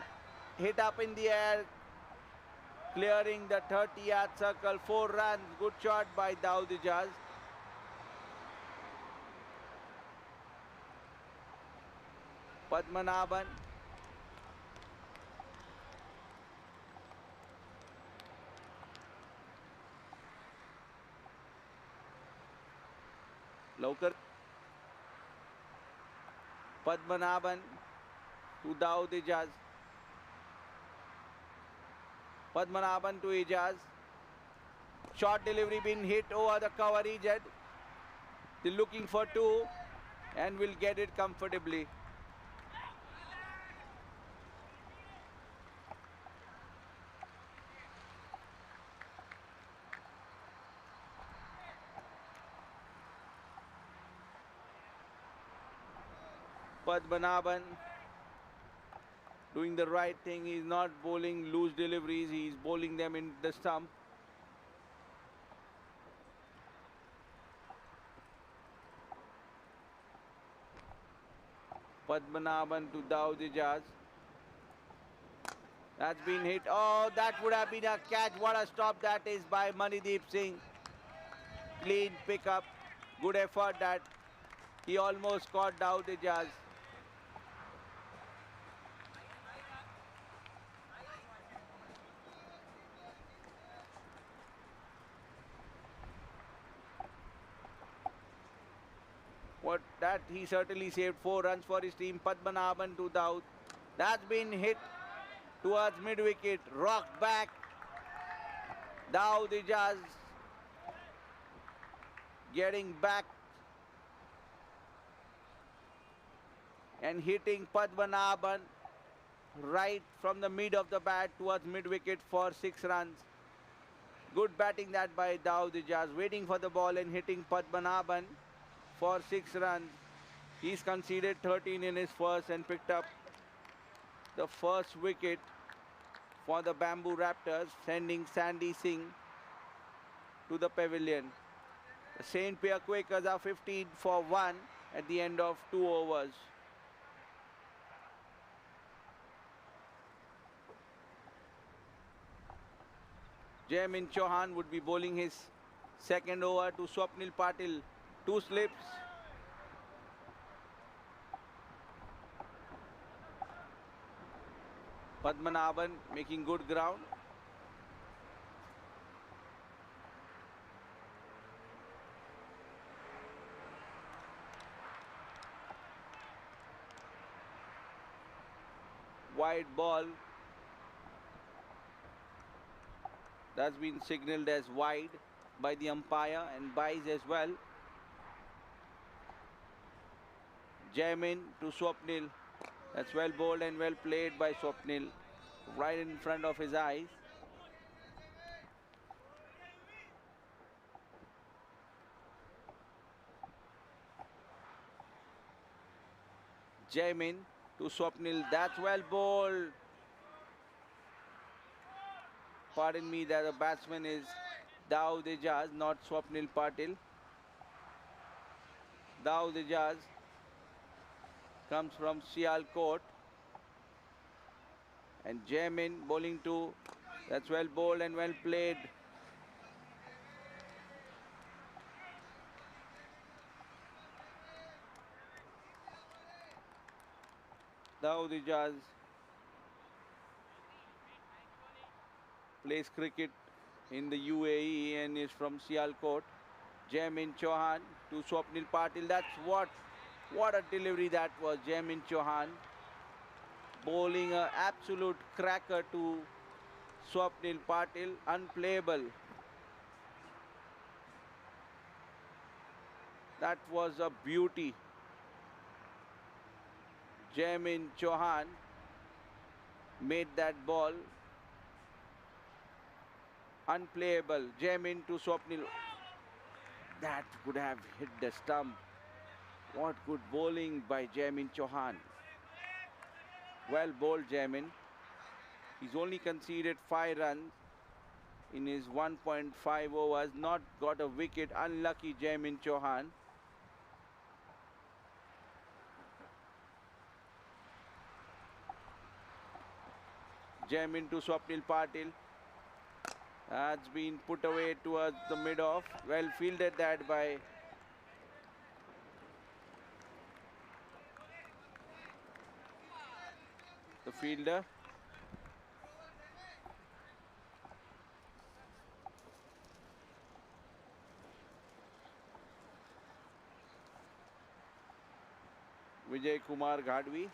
hit up in the air, clearing the 30-yard circle. 4 runs. Good shot by Daud Ijaz. Padmanabhan. Laukar. Padmanabhan to Daud Ijaz. Padmanabhan to Ijaz. Short delivery been hit over the cover. Ijaz. They're looking for two and will get it comfortably. Padmanabhan doing the right thing. He's not bowling loose deliveries. He's bowling them in the stump. Padmanabhan to Daud Ijaz. That's been hit. Oh, that would have been a catch. What a stop that is by Manideep Singh. Clean pickup. Good effort that he almost caught Daud Ijaz. What that he certainly saved 4 runs for his team. Padmanabhan to Daud. That's been hit towards mid-wicket. Rocked back. Daud Ijaz getting back and hitting Padmanabhan right from the mid of the bat towards mid-wicket for 6 runs. Good batting that by Daud Ijaz, waiting for the ball and hitting Padmanabhan for 6 runs. He's conceded 13 in his first and picked up the first wicket for the Bamboo Raptors, sending Sandy Singh to the pavilion. The St. Pierre Quakers are 15 for 1 at the end of 2 overs. Jaimin Chauhan would be bowling his second over to Swapnil Patil. 2 slips. Padmanabhan making good ground. Wide ball. That's been signaled as wide by the umpire and buys as well. Jaimin to Swapnil. That's well bowled and well played by Swapnil. Right in front of his eyes. Jaimin to Swapnil. That's well bowled. Pardon me, that the batsman is Daud Ijaz, not Swapnil Patil. Daud Ijaz comes from Sialkot. And Jaimin bowling to, that's well bowled and well played. Daud Ijaz plays cricket in the UAE and is from Sialkot. Jaimin Chauhan to Swapnil Patil. That's what a delivery that was. Jaimin Chauhan bowling an absolute cracker to Swapnil Patil. Unplayable. That was a beauty. Jaimin Chauhan made that ball unplayable. Jaimin to Swapnil. That could have hit the stump. What good bowling by Jaimin Chauhan. Well bowled Jaimin. He's only conceded 5 runs in his 1.5 overs. Not got a wicket. Unlucky Jaimin Chauhan. Jaimin to Swapnil Patil. That's been put away towards the mid-off. Well fielded that by the fielder. Vijay Kumar Gadvi.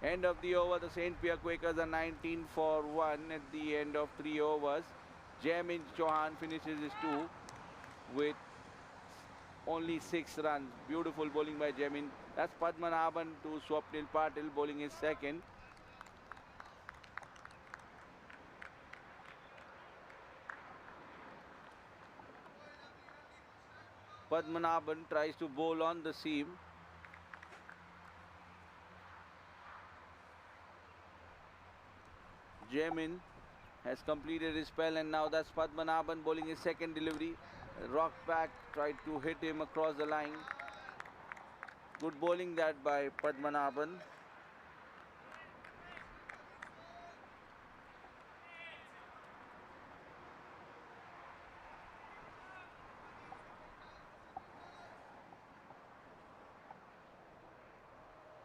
End of the over, the St. Pierre Quakers are 19 for 1 at the end of 3 overs. Jamin Chauhan finishes his 2 with only 6 runs. Beautiful bowling by Jamin. That's Padmanabhan to Swapnil Patil bowling his second. Padmanabhan tries to bowl on the seam. Jamin has completed his spell, and now that's Padmanabhan bowling his second delivery. Rock back, tried to hit him across the line. Good bowling that by Padmanabhan.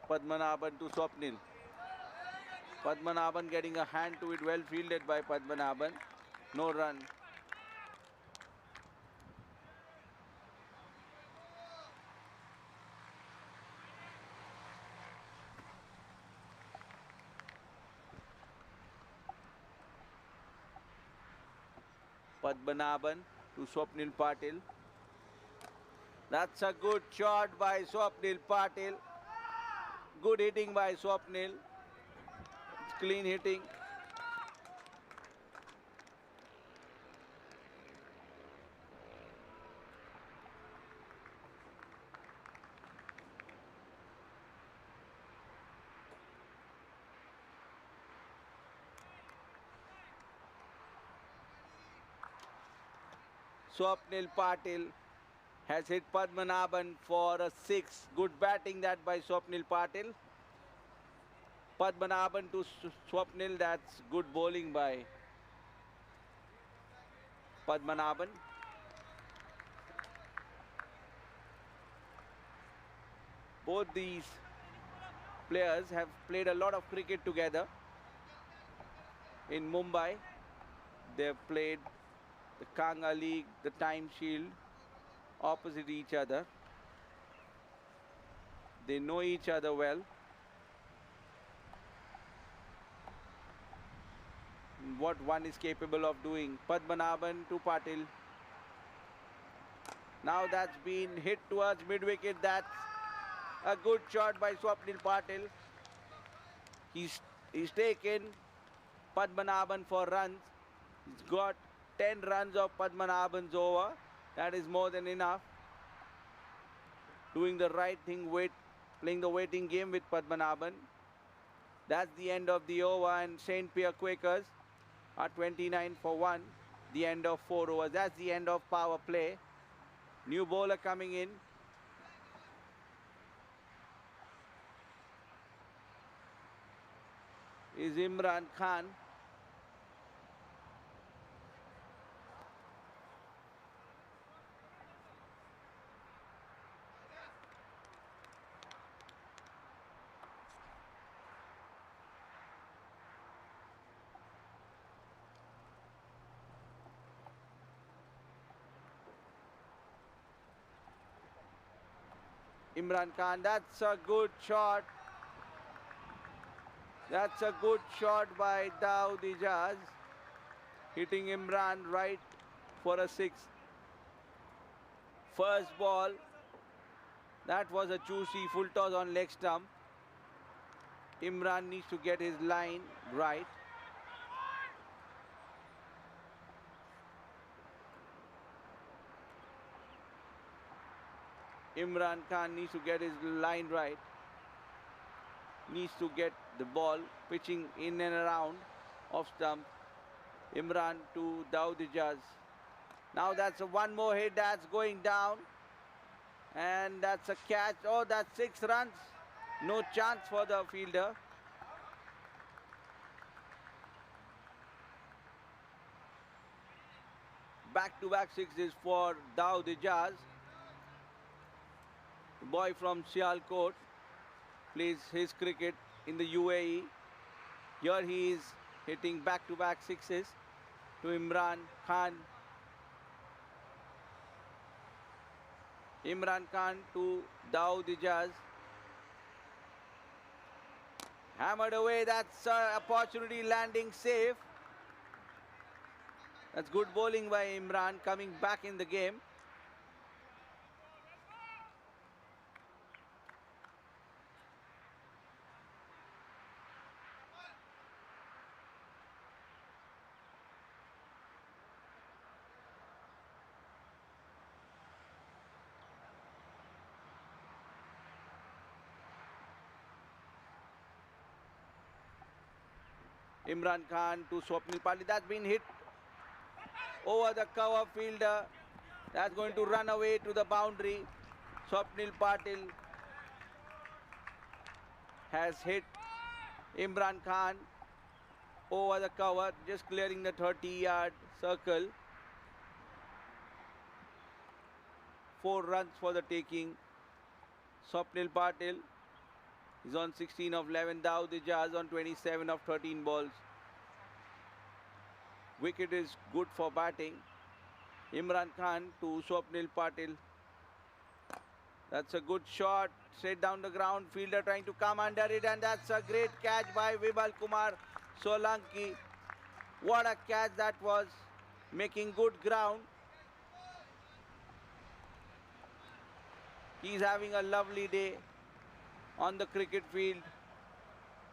Padmanabhan to Swapnil. Padmanabhan getting a hand to it, well fielded by Padmanabhan. No run. Padmanabhan to Swapnil Patil. That's a good shot by Swapnil Patil. Good hitting by Swapnil. It's clean hitting. Swapnil Patil has hit Padmanabhan for a 6. Good batting that by Swapnil Patil. Padmanabhan to Swapnil, that's good bowling by Padmanabhan. Both these players have played a lot of cricket together. In Mumbai, they've played the Kanga League, the Time Shield, opposite each other. They know each other well. What one is capable of doing. Padmanabhan to Patil. Now that's been hit towards mid-wicket. That's a good shot by Swapnil Patil. He's taken Padmanabhan for runs. He's got 10 runs of Padmanabhan's over. That is more than enough. Doing the right thing, playing the waiting game with Padmanabhan. That's the end of the over, and St. Pierre Quakers are 29 for 1. The end of 4 overs. That's the end of power play. New bowler coming in. Is Imran Khan. Imran Khan, that's a good shot. That's a good shot by Daud Ijaz. Hitting Imran right for a 6. First ball. That was a juicy full toss on leg stump. Imran needs to get his line right. Imran Khan needs to get his line right. Needs to get the ball pitching in and around off stump. Imran to Daud Ijaz. Now that's one more hit that's going down. And that's a catch. Oh, that's 6 runs. No chance for the fielder. Back-to-back sixes for Daud Ijaz. The boy from Sialkot plays his cricket in the UAE. Here he is hitting back-to-back sixes to Imran Khan. Imran Khan to Daud Ijaz. Hammered away. That's opportunity landing safe. That's good bowling by Imran coming back in the game. Imran Khan to Swapnil Patil. That's been hit over the cover fielder. That's going to run away to the boundary. Swapnil Patil has hit Imran Khan over the cover, just clearing the 30-yard circle. 4 runs for the taking. Swapnil Patil is on 16 of 11. Daud Ijaz on 27 of 13 balls. Wicket is good for batting. Imran Khan to Swapnil Patil. That's a good shot. Straight down the ground. Fielder trying to come under it, and that's a great catch by Vimal Kumar Solanki. What a catch that was. Making good ground. He's having a lovely day on the cricket field.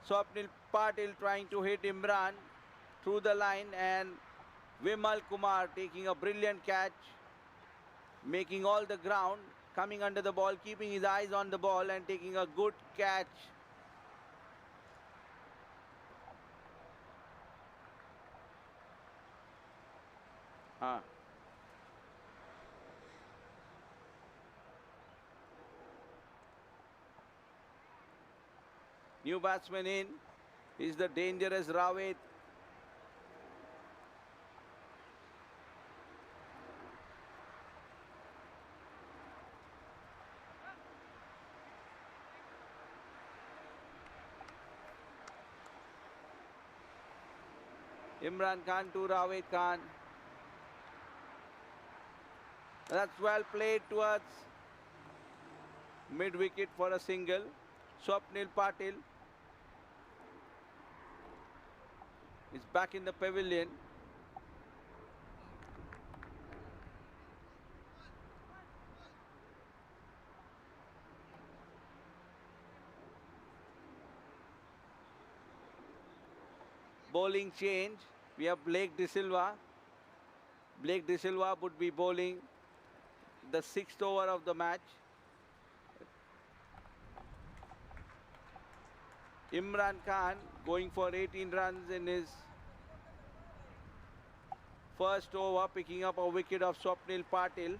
Swapnil Patil trying to hit Imran through the line, and Vimal Kumar taking a brilliant catch, making all the ground, coming under the ball, keeping his eyes on the ball and taking a good catch. New batsman in is the dangerous Rawat. Imran Khan to Rawat Khan. That's well played towards mid-wicket for a single. Swapnil Patil is back in the pavilion. Bowling change. We have Blake De Silva. Blake De Silva would be bowling the 6th over of the match. Imran Khan going for 18 runs in his first over, picking up a wicket of Swapnil Patil.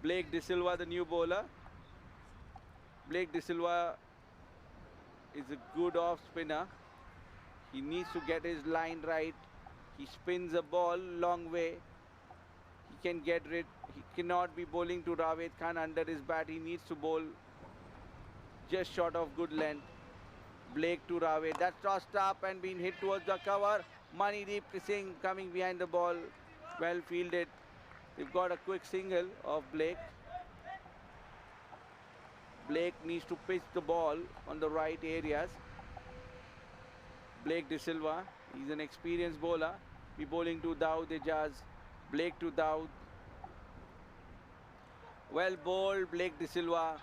Blake De Silva, the new bowler. Blake De Silva is a good off spinner. He needs to get his line right. He spins the ball long way. He can get rid. He cannot be bowling to Rawat Khan under his bat. He needs to bowl just short of good length. Blake to Rawat. That's tossed up and being hit towards the cover. Manideep Singh coming behind the ball. Well fielded. We've got a quick single of Blake. Blake needs to pitch the ball on the right areas. Blake De Silva, he's an experienced bowler. Be bowling to Daud Ijaz. Blake to Daud. Well bowled, Blake De Silva.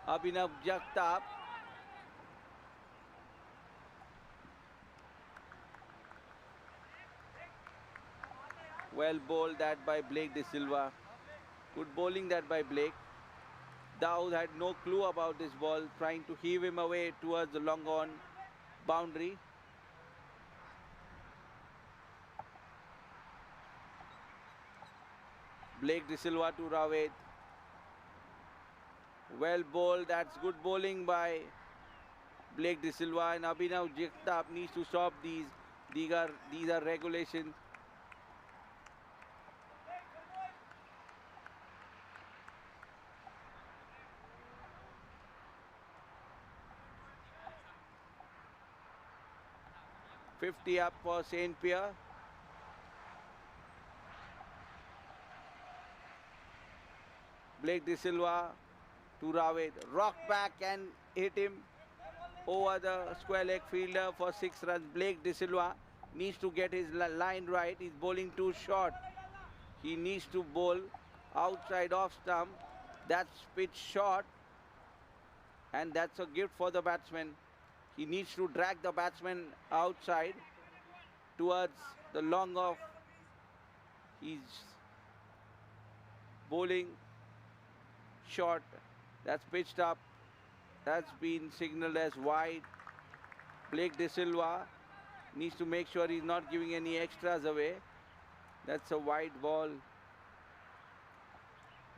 Abhinav Jagtap. Well bowled that by Blake De Silva. Good bowling that by Blake. Daud had no clue about this ball, trying to heave him away towards the long on boundary. Blake De Silva to Rawat. Well bowled, that's good bowling by Blake De Silva, and Abhinav Jagtap needs to stop these. These are regulations. 50 up for St. Pierre. Blake De Silva to Raved. Rock back and hit him over the square leg fielder for 6 runs. Blake De Silva needs to get his line right. He's bowling too short. He needs to bowl outside off stump. That's pitch short. And that's a gift for the batsman. He needs to drag the batsman outside towards the long off. He's bowling short. That's pitched up. That's been signaled as wide. Blake De Silva needs to make sure he's not giving any extras away. That's a wide ball.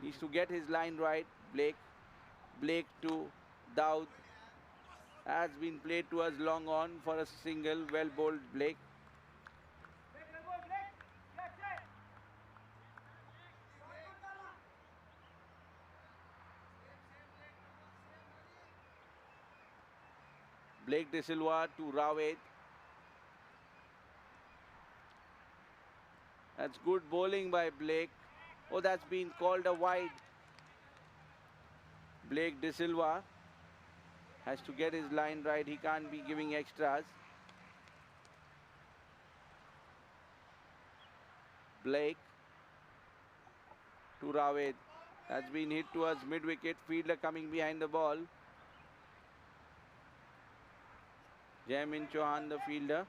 Needs to get his line right. Blake to Daud. Has been played towards long on for a single. Well bowled Blake. Blake De Silva to Raved. That's good bowling by Blake. Oh, that's been called a wide. Blake De Silva has to get his line right. He can't be giving extras. Blake to Raved. That's been hit towards mid-wicket. Fielder coming behind the ball. Jaimin Chauhan, the fielder.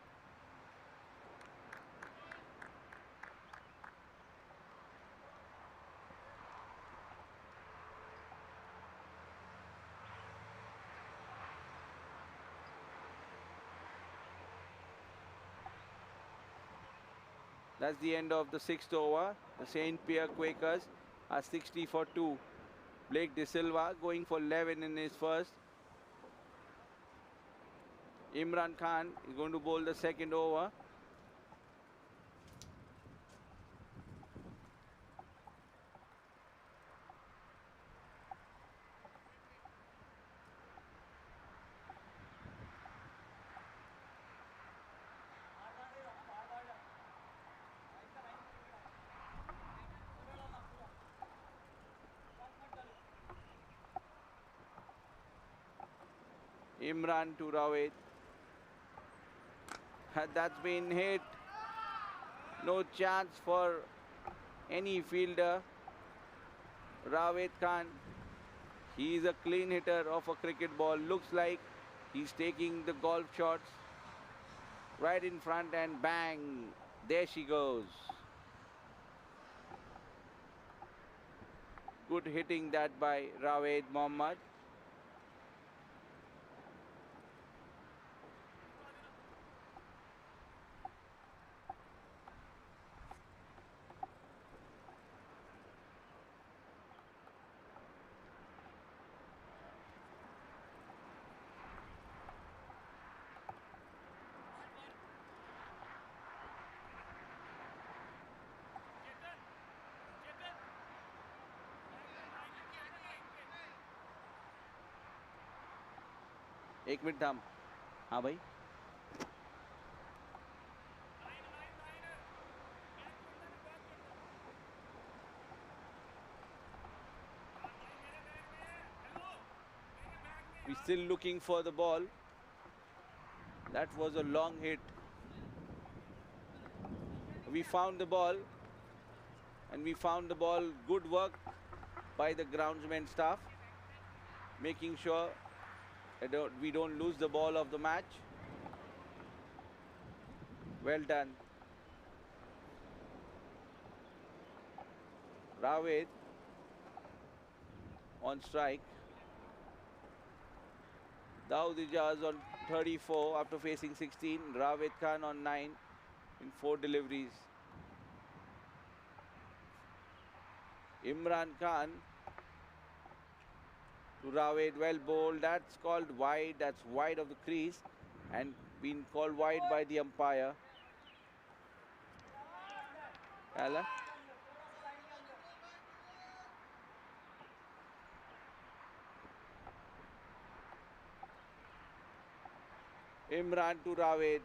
That's the end of the 6th over. The St. Pierre Quakers are 60 for 2. Blake De Silva going for 11 in his first. Imran Khan is going to bowl the second over. Imran to Raved. That's been hit. No chance for any fielder. Raved Khan, he is a clean hitter of a cricket ball. Looks like he's taking the golf shots right in front and bang, there she goes. Good hitting that by Raved Mohammad. एक minute थाम हाँ भाई we're still looking for the ball. That was a long hit. We found the ball and we found the ball. Good work by the groundsman staff, making sure we don't lose the ball of the match. Well done. Raved on strike. Daud Ijaz on 34 after facing 16. Raved Khan on 9 in 4 deliveries. Imran Khan to Raved, well bowled. That's called wide. That's wide of the crease and been called wide by the umpire. Kala. Imran to Raved.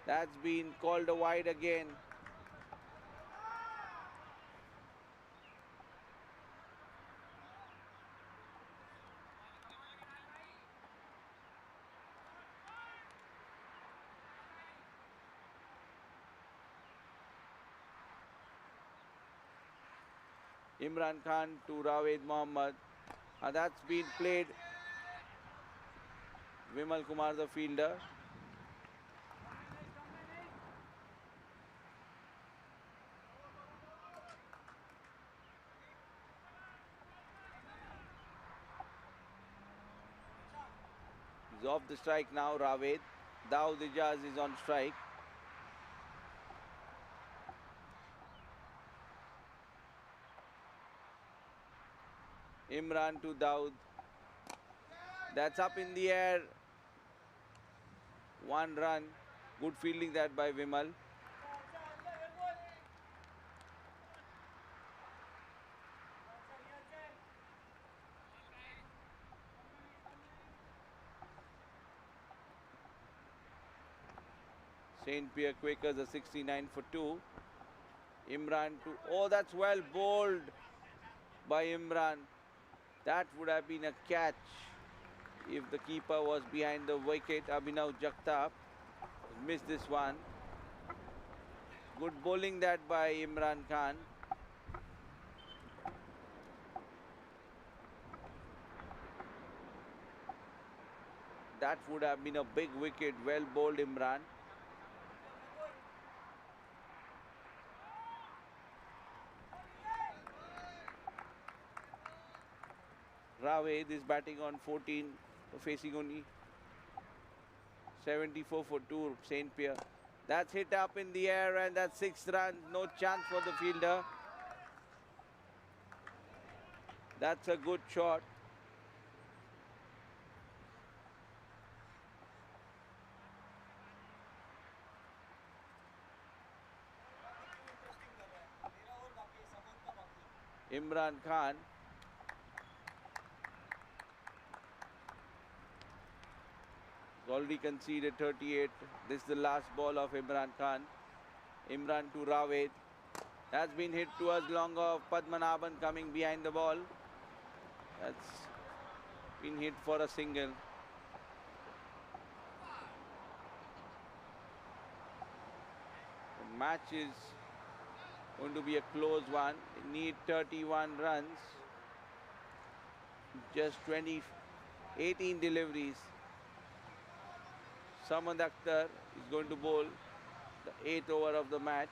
That's been called a wide again. Imran Khan to Rawed Mohammad. That's been played. Vimal Kumar, the fielder. He's off the strike now, Rawed. Dawood Ijaz is on strike. Imran to Dawood. That's up in the air. 1 run. Good fielding that by Vimal. St. Pierre Quakers a 69 for 2. Imran to, oh, that's well bowled by Imran. That would have been a catch if the keeper was behind the wicket. Abhinav Jagtap missed this one. Good bowling that by Imran Khan. That would have been a big wicket. Well bowled, Imran. Rawed is batting on 14, facing only 74 for 2, St. Pierre. That's hit up in the air and that's 6 runs. No chance for the fielder. That's a good shot. Imran Khan. He's already conceded 38. This is the last ball of Imran Khan. Imran to Rawed. That's been hit towards long of Padmanabhan coming behind the ball. That's been hit for a single. The match is going to be a close one. They need 31 runs. Just 18 deliveries. Samad Akhtar is going to bowl the 8th over of the match.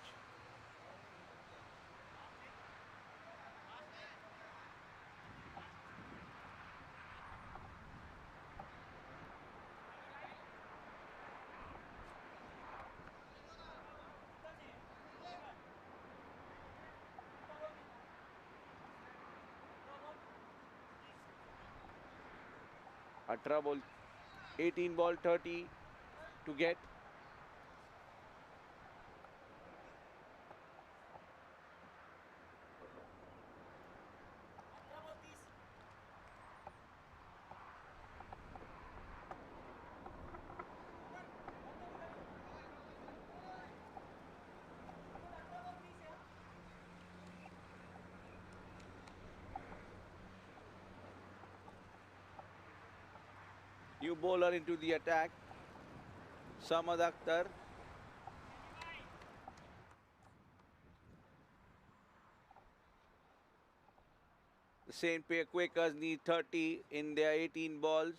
Atra ball, 18 ball 30 to get. New bowler into the attack, Samad Akhtar. The St. Pierre Quakers need 30 in their 18 balls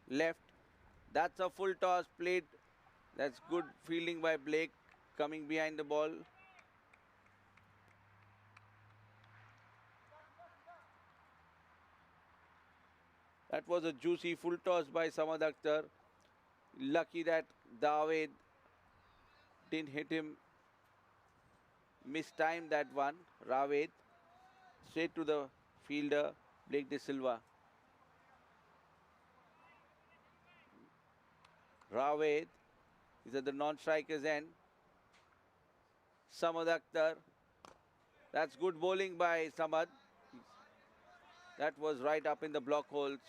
left. That's a full toss played. That's good fielding by Blake coming behind the ball. That was a juicy full toss by Samad Akhtar. Lucky that Dawood didn't hit him. Mistimed that one. Rawed straight to the fielder, Blake De Silva. Rawed is at the non-striker's end. Samad Akhtar. That's good bowling by Samad. That was right up in the block holes.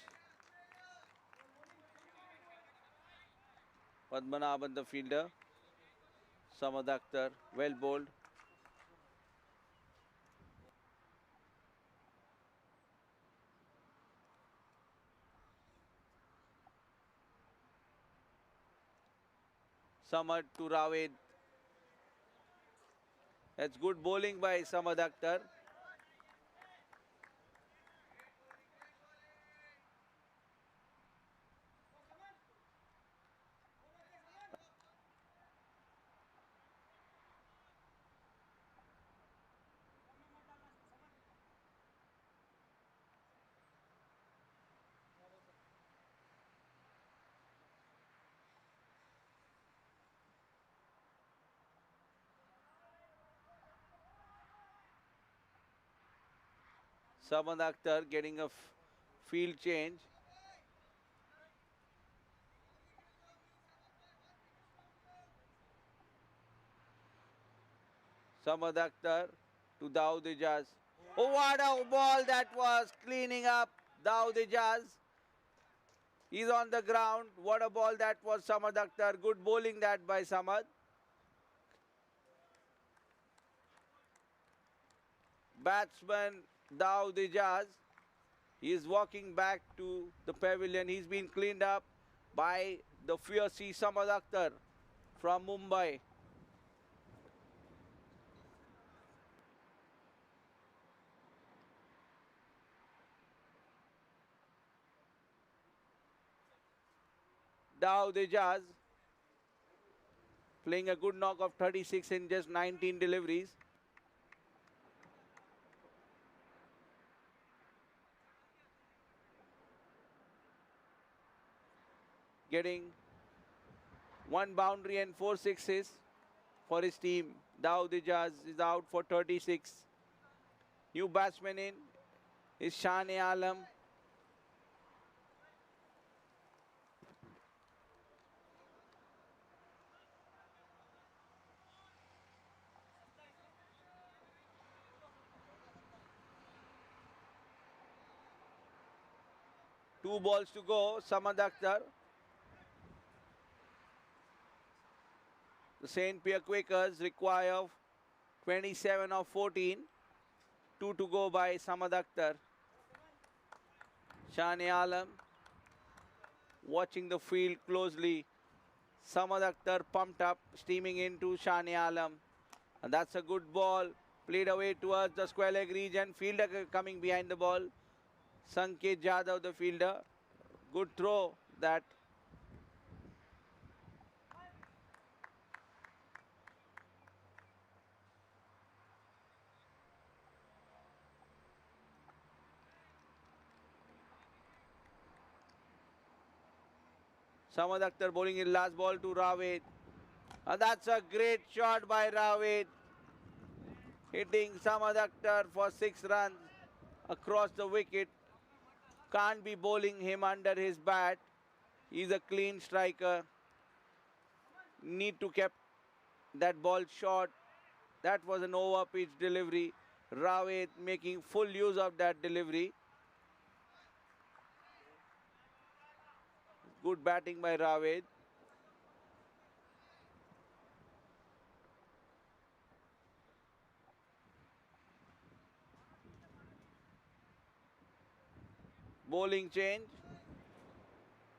Padmanabhan, the fielder. Samad Akhtar, well bowled. Samad to Rawed. That's good bowling by Samad Akhtar. Samad Akhtar getting a field change. Samad Akhtar to Dawood Ijaz. Oh, what a ball that was, cleaning up Dawood Ijaz. He's on the ground. What a ball that was, Samad Akhtar. Good bowling that by Samad. Batsman Dawood Ijaz. He is walking back to the pavilion. He's been cleaned up by the fierce Samad Akhtar from Mumbai. Dawood Ijaz playing a good knock of 36 in just 19 deliveries. Getting one boundary and 4 sixes for his team. Dawood Ijaz is out for 36. New batsman in is Shane Alam. Two balls to go. Samad Akhtar. The St. Pierre Quakers require 27 of 14. Two to go by Samad Akhtar. Shane Alam watching the field closely. Samad Akhtar pumped up, steaming into Shane Alam. And that's a good ball. Played away towards the square leg region. Fielder coming behind the ball. Sanket Jadhav, the fielder. Good throw that. Samad Akhtar bowling in last ball to Rawed. And that's a great shot by Rawed. Hitting Samad Akhtar for 6 runs across the wicket. Can't be bowling him under his bat. He's a clean striker. Need to keep that ball short. That was an over-pitch delivery. Rawed making full use of that delivery. Good batting by Rawed. Bowling change.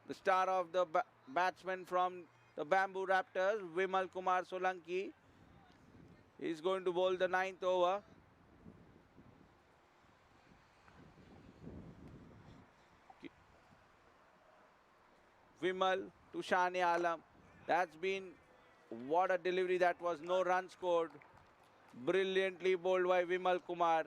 The star of the batsman from the Bamboo Raptors, Vimal Kumar Solanki, is going to bowl the 9th over. Vimal to Shane Alam. That's been, what a delivery that was. No run scored. Brilliantly bowled by Vimal Kumar.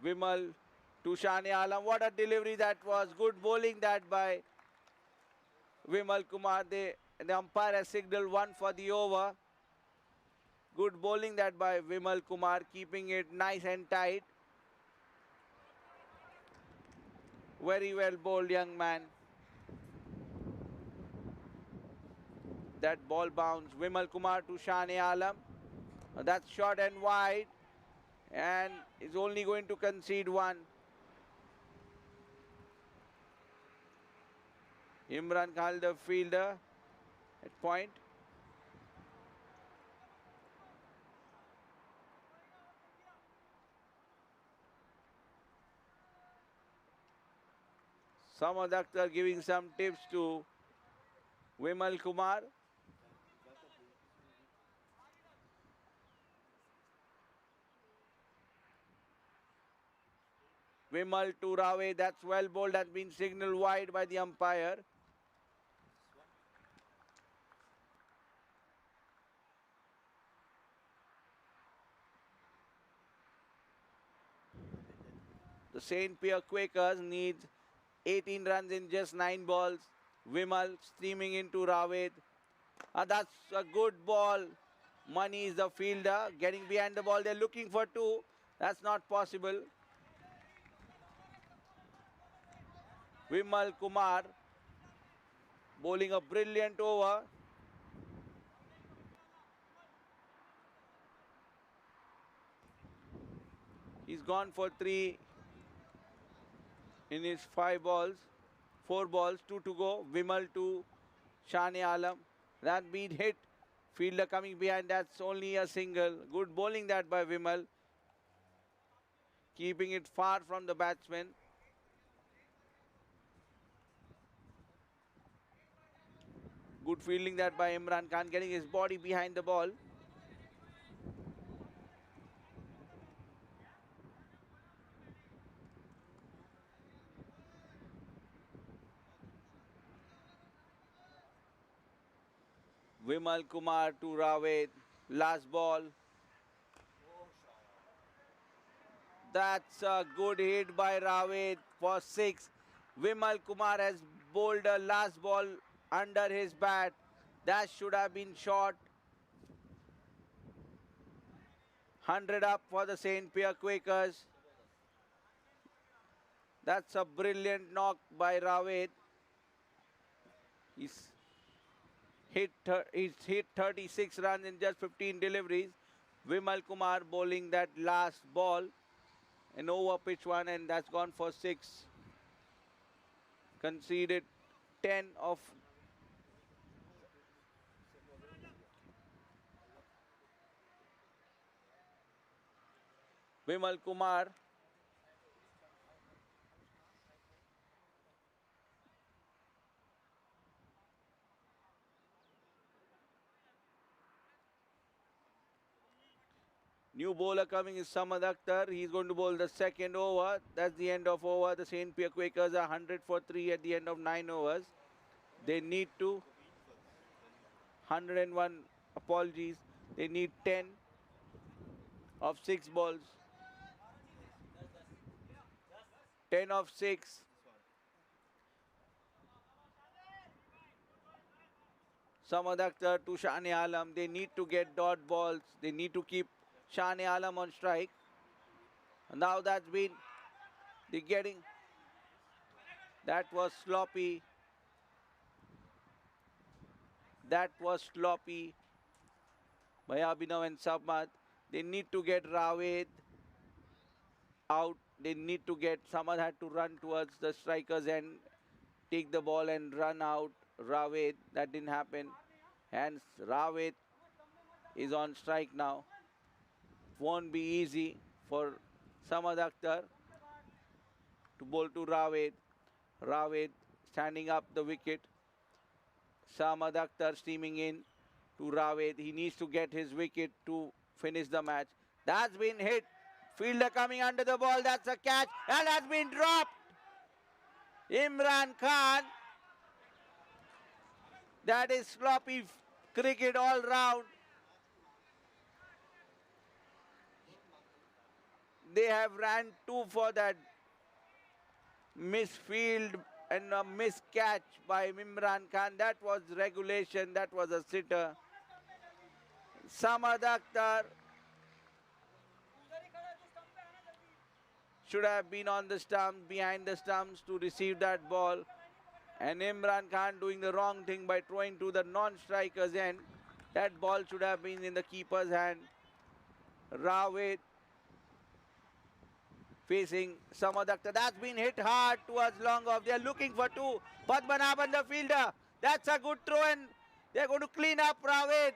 Vimal to Shane Alam. What a delivery that was. Good bowling that by Vimal Kumar. The umpire has signaled 1 for the over. Good bowling that by Vimal Kumar, keeping it nice and tight. Very well bowled, young man. That ball bounced. Vimal Kumar to Shane Alam. That's short and wide. And is only going to concede one. Imran Khan, the fielder, at point. Samad Akhtar giving some tips to Vimal Kumar. Vimal to Rave, that's well bowled, that's been signaled wide by the umpire. The St. Pierre Quakers need 18 runs in just 9 balls. Vimal streaming into Raved. That's a good ball. Money is the fielder. Getting behind the ball. They're looking for 2. That's not possible. Vimal Kumar bowling a brilliant over. He's gone for 3 in his 5 balls. 4 balls, 2 to go. Vimal to Shane Alam. That beat hit. Fielder coming behind, that's only a single. Good bowling that by Vimal. Keeping it far from the batsman. Good fielding that by Imran Khan, getting his body behind the ball. Vimal Kumar to Raved. Last ball. That's a good hit by Raved for 6. Vimal Kumar has bowled a last ball under his bat. That should have been short. 100 up for the St. Pierre Quakers. That's a brilliant knock by Raved. He's hit 36 runs in just 15 deliveries. Vimal Kumar bowling that last ball. An over pitch one, and that's gone for 6. Conceded 10 of Vimal Kumar. New bowler coming is Samad Akhtar. He's going to bowl the second over. That's the end of over. The St. Pierre Quakers are 100 for 3 at the end of 9 overs. They need to 101, apologies. They need 10 of 6 balls. 10 of 6. Samad Akhtar to Shane Alam. They need to get dot balls. They need to keep Shane Alam on strike. And now that's been the getting. That was sloppy. That was sloppy by Abhinav and Samad. They need to get Raved out. They need to get, Samad had to run towards the strikers and take the ball and run out Raved. That didn't happen. Hence, Raved is on strike now. Won't be easy for Samad Akhtar to bowl to Raved. Raved standing up the wicket. Samad Akhtar steaming in to Raved. He needs to get his wicket to finish the match. That's been hit. Fielder coming under the ball. That's a catch. And that's been dropped. Imran Khan. That is sloppy cricket all round. They have ran 2 for that misfield and a miscatch by Imran Khan. That was regulation. That was a sitter. Samad Akhtar should have been on the stumps, behind the stumps to receive that ball. And Imran Khan doing the wrong thing by throwing to the non-striker's end. That ball should have been in the keeper's hand. Rawit facing Samad Akhtar. That's been hit hard towards long off. They're looking for two. Padmanabhan the fielder. That's a good throw and they're going to clean up Rawit.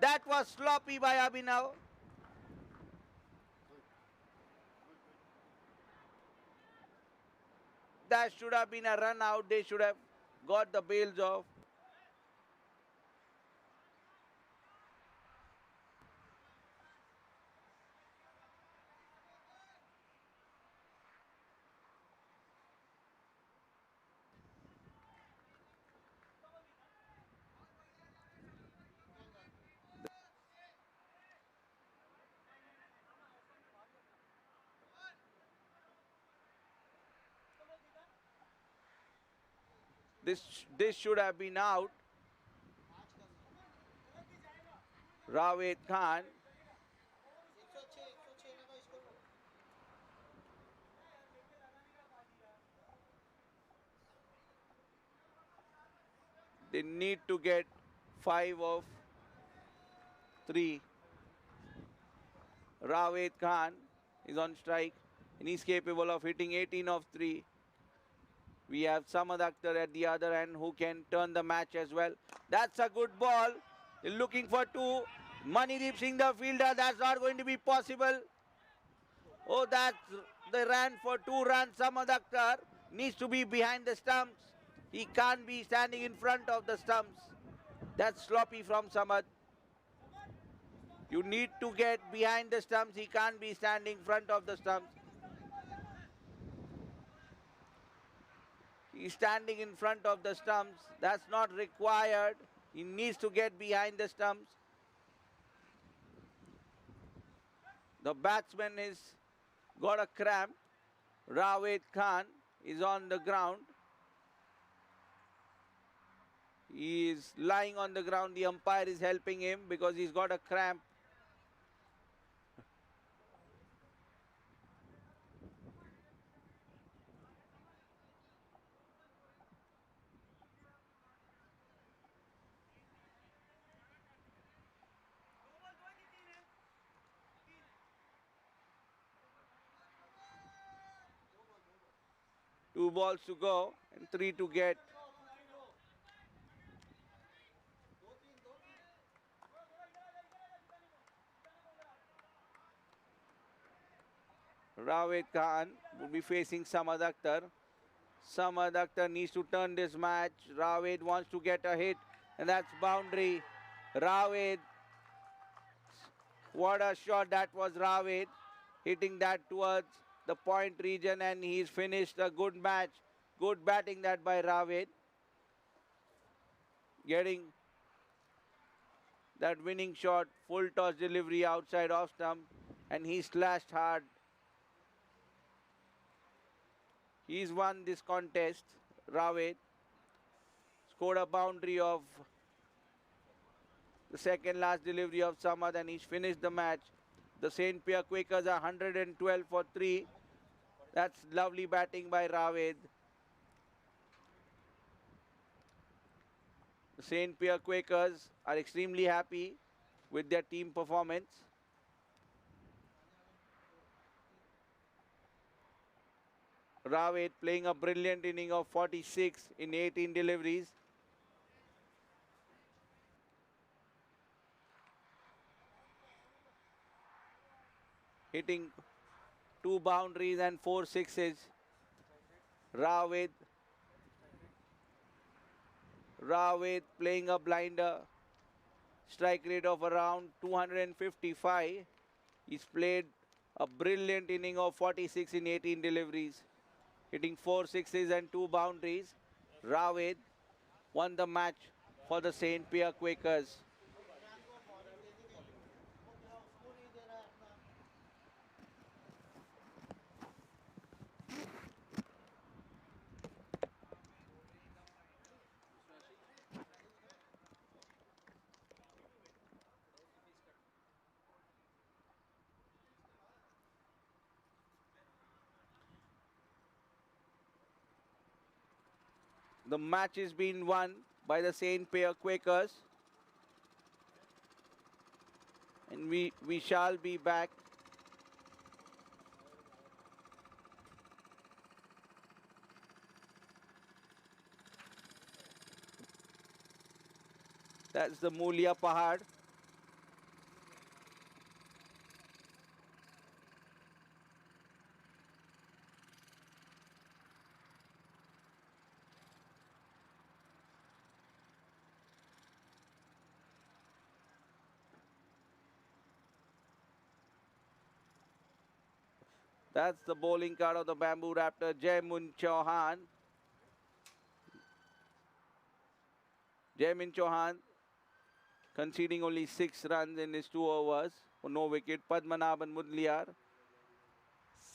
That was sloppy by Abhinav. That should have been a run out. They should have got the bails off. This should have been out. Rawit Khan. They need to get 5 of 3. Rawit Khan is on strike and he's capable of hitting 18 of 3. We have Samad Akhtar at the other end who can turn the match as well. That's a good ball. They're looking for 2. Manideep Singh the fielder. That's not going to be possible. Oh, they ran for 2 runs. Samad Akhtar needs to be behind the stumps. He can't be standing in front of the stumps. That's sloppy from Samad. You need to get behind the stumps. He can't be standing in front of the stumps. He's standing in front of the stumps. That's not required. He needs to get behind the stumps. The batsman has got a cramp. Rawit Khan is on the ground. He is lying on the ground. The umpire is helping him because he's got a cramp. Two balls to go and 3 to get. Rawit Khan will be facing Samad Akhtar. Samad Akhtar needs to turn this match. Rawit wants to get a hit and that's boundary. Rawit, what a shot that was. Rawit hitting that towards the point region and he's finished a good match. Good batting that by Rawit. Getting that winning shot, full toss delivery outside off stump and he slashed hard. He's won this contest. Rawit scored a boundary of the second last delivery of Samad and he's finished the match. The St. Pierre Quakers are 112 for 3. That's lovely batting by Rawit. The St. Pierre Quakers are extremely happy with their team performance. Rawit playing a brilliant inning of 46 in 18 deliveries. Hitting 2 boundaries and 4 sixes. Rawit playing a blinder. Strike rate of around 255. He's played a brilliant inning of 46 in 18 deliveries. Hitting 4 sixes and 2 boundaries. Rawit won the match for the St. Pierre Quakers. The match is being won by the St. Pierre Quakers. And we shall be back. That's the Mulia Pahad. That's the bowling card of the Bamboo Raptor, Jaimin Chauhan. Jaimin Chauhan conceding only 6 runs in his 2 overs for no wicket. Padmanabhan Mudliar,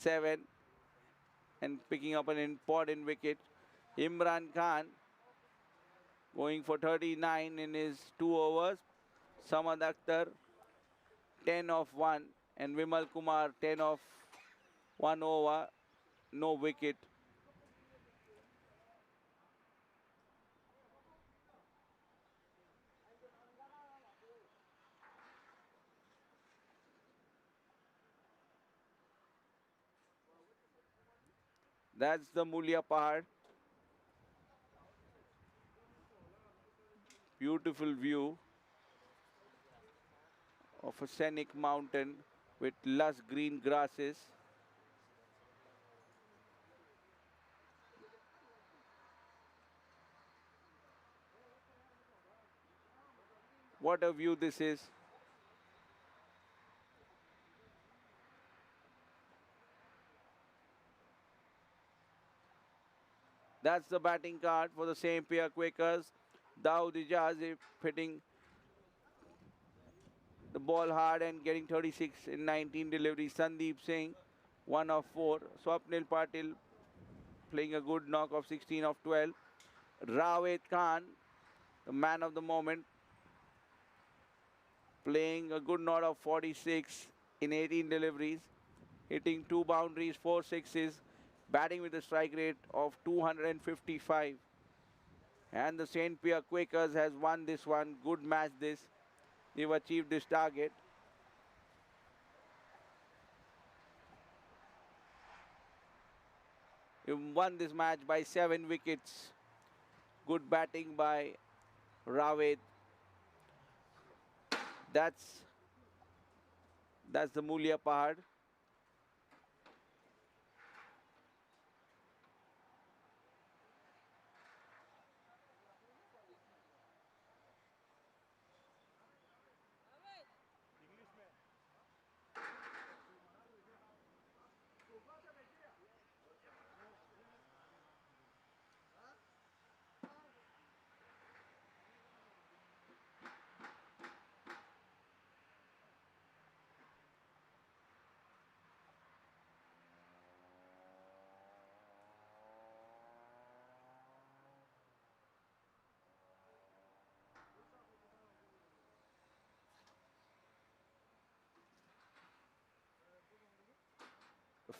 7, and picking up an important wicket. Imran Khan going for 39 in his 2 overs. Samad Akhtar, 10 of 1, and Vimal Kumar, 10 of 1 over, no wicket. That's the Mulia Pahad. Beautiful view of a scenic mountain with lush green grasses. What a view this is. That's the batting card for the St. Pierre Quakers. Dawood Ijaz hitting the ball hard and getting 36 in 19 deliveries. Sandeep Singh, 1 of 4. Swapnil Patil playing a good knock of 16 of 12. Rawet Khan, the man of the moment, playing a good knot of 46 in 18 deliveries, hitting 2 boundaries, 4 sixes, batting with a strike rate of 255. And the St. Pierre Quakers has won this one. Good match this. They've achieved this target. They've won this match by 7 wickets. Good batting by Rawet. That's the Mulia Pahad.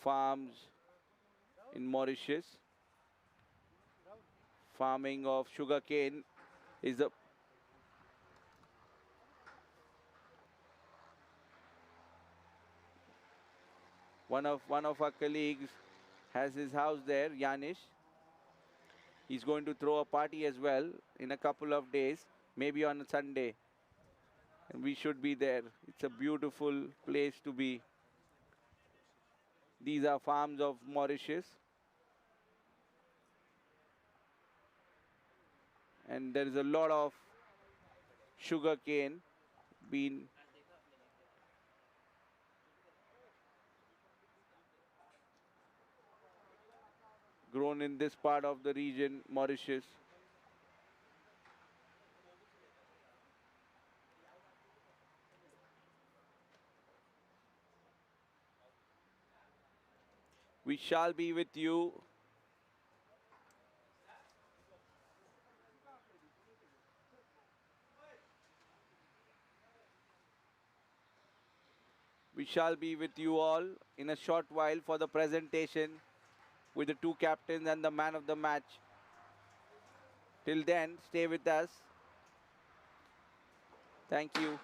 Farms in Mauritius. Farming of sugarcane is the one of our colleagues has his house there, Yanish. He's going to throw a party as well in a couple of days, maybe on a Sunday. And we should be there. It's a beautiful place to be. These are farms of Mauritius. And there is a lot of sugar cane being grown in this part of the region, Mauritius. We shall be with you. We shall be with you all in a short while for the presentation with the 2 captains and the man of the match. Till then, stay with us. Thank you.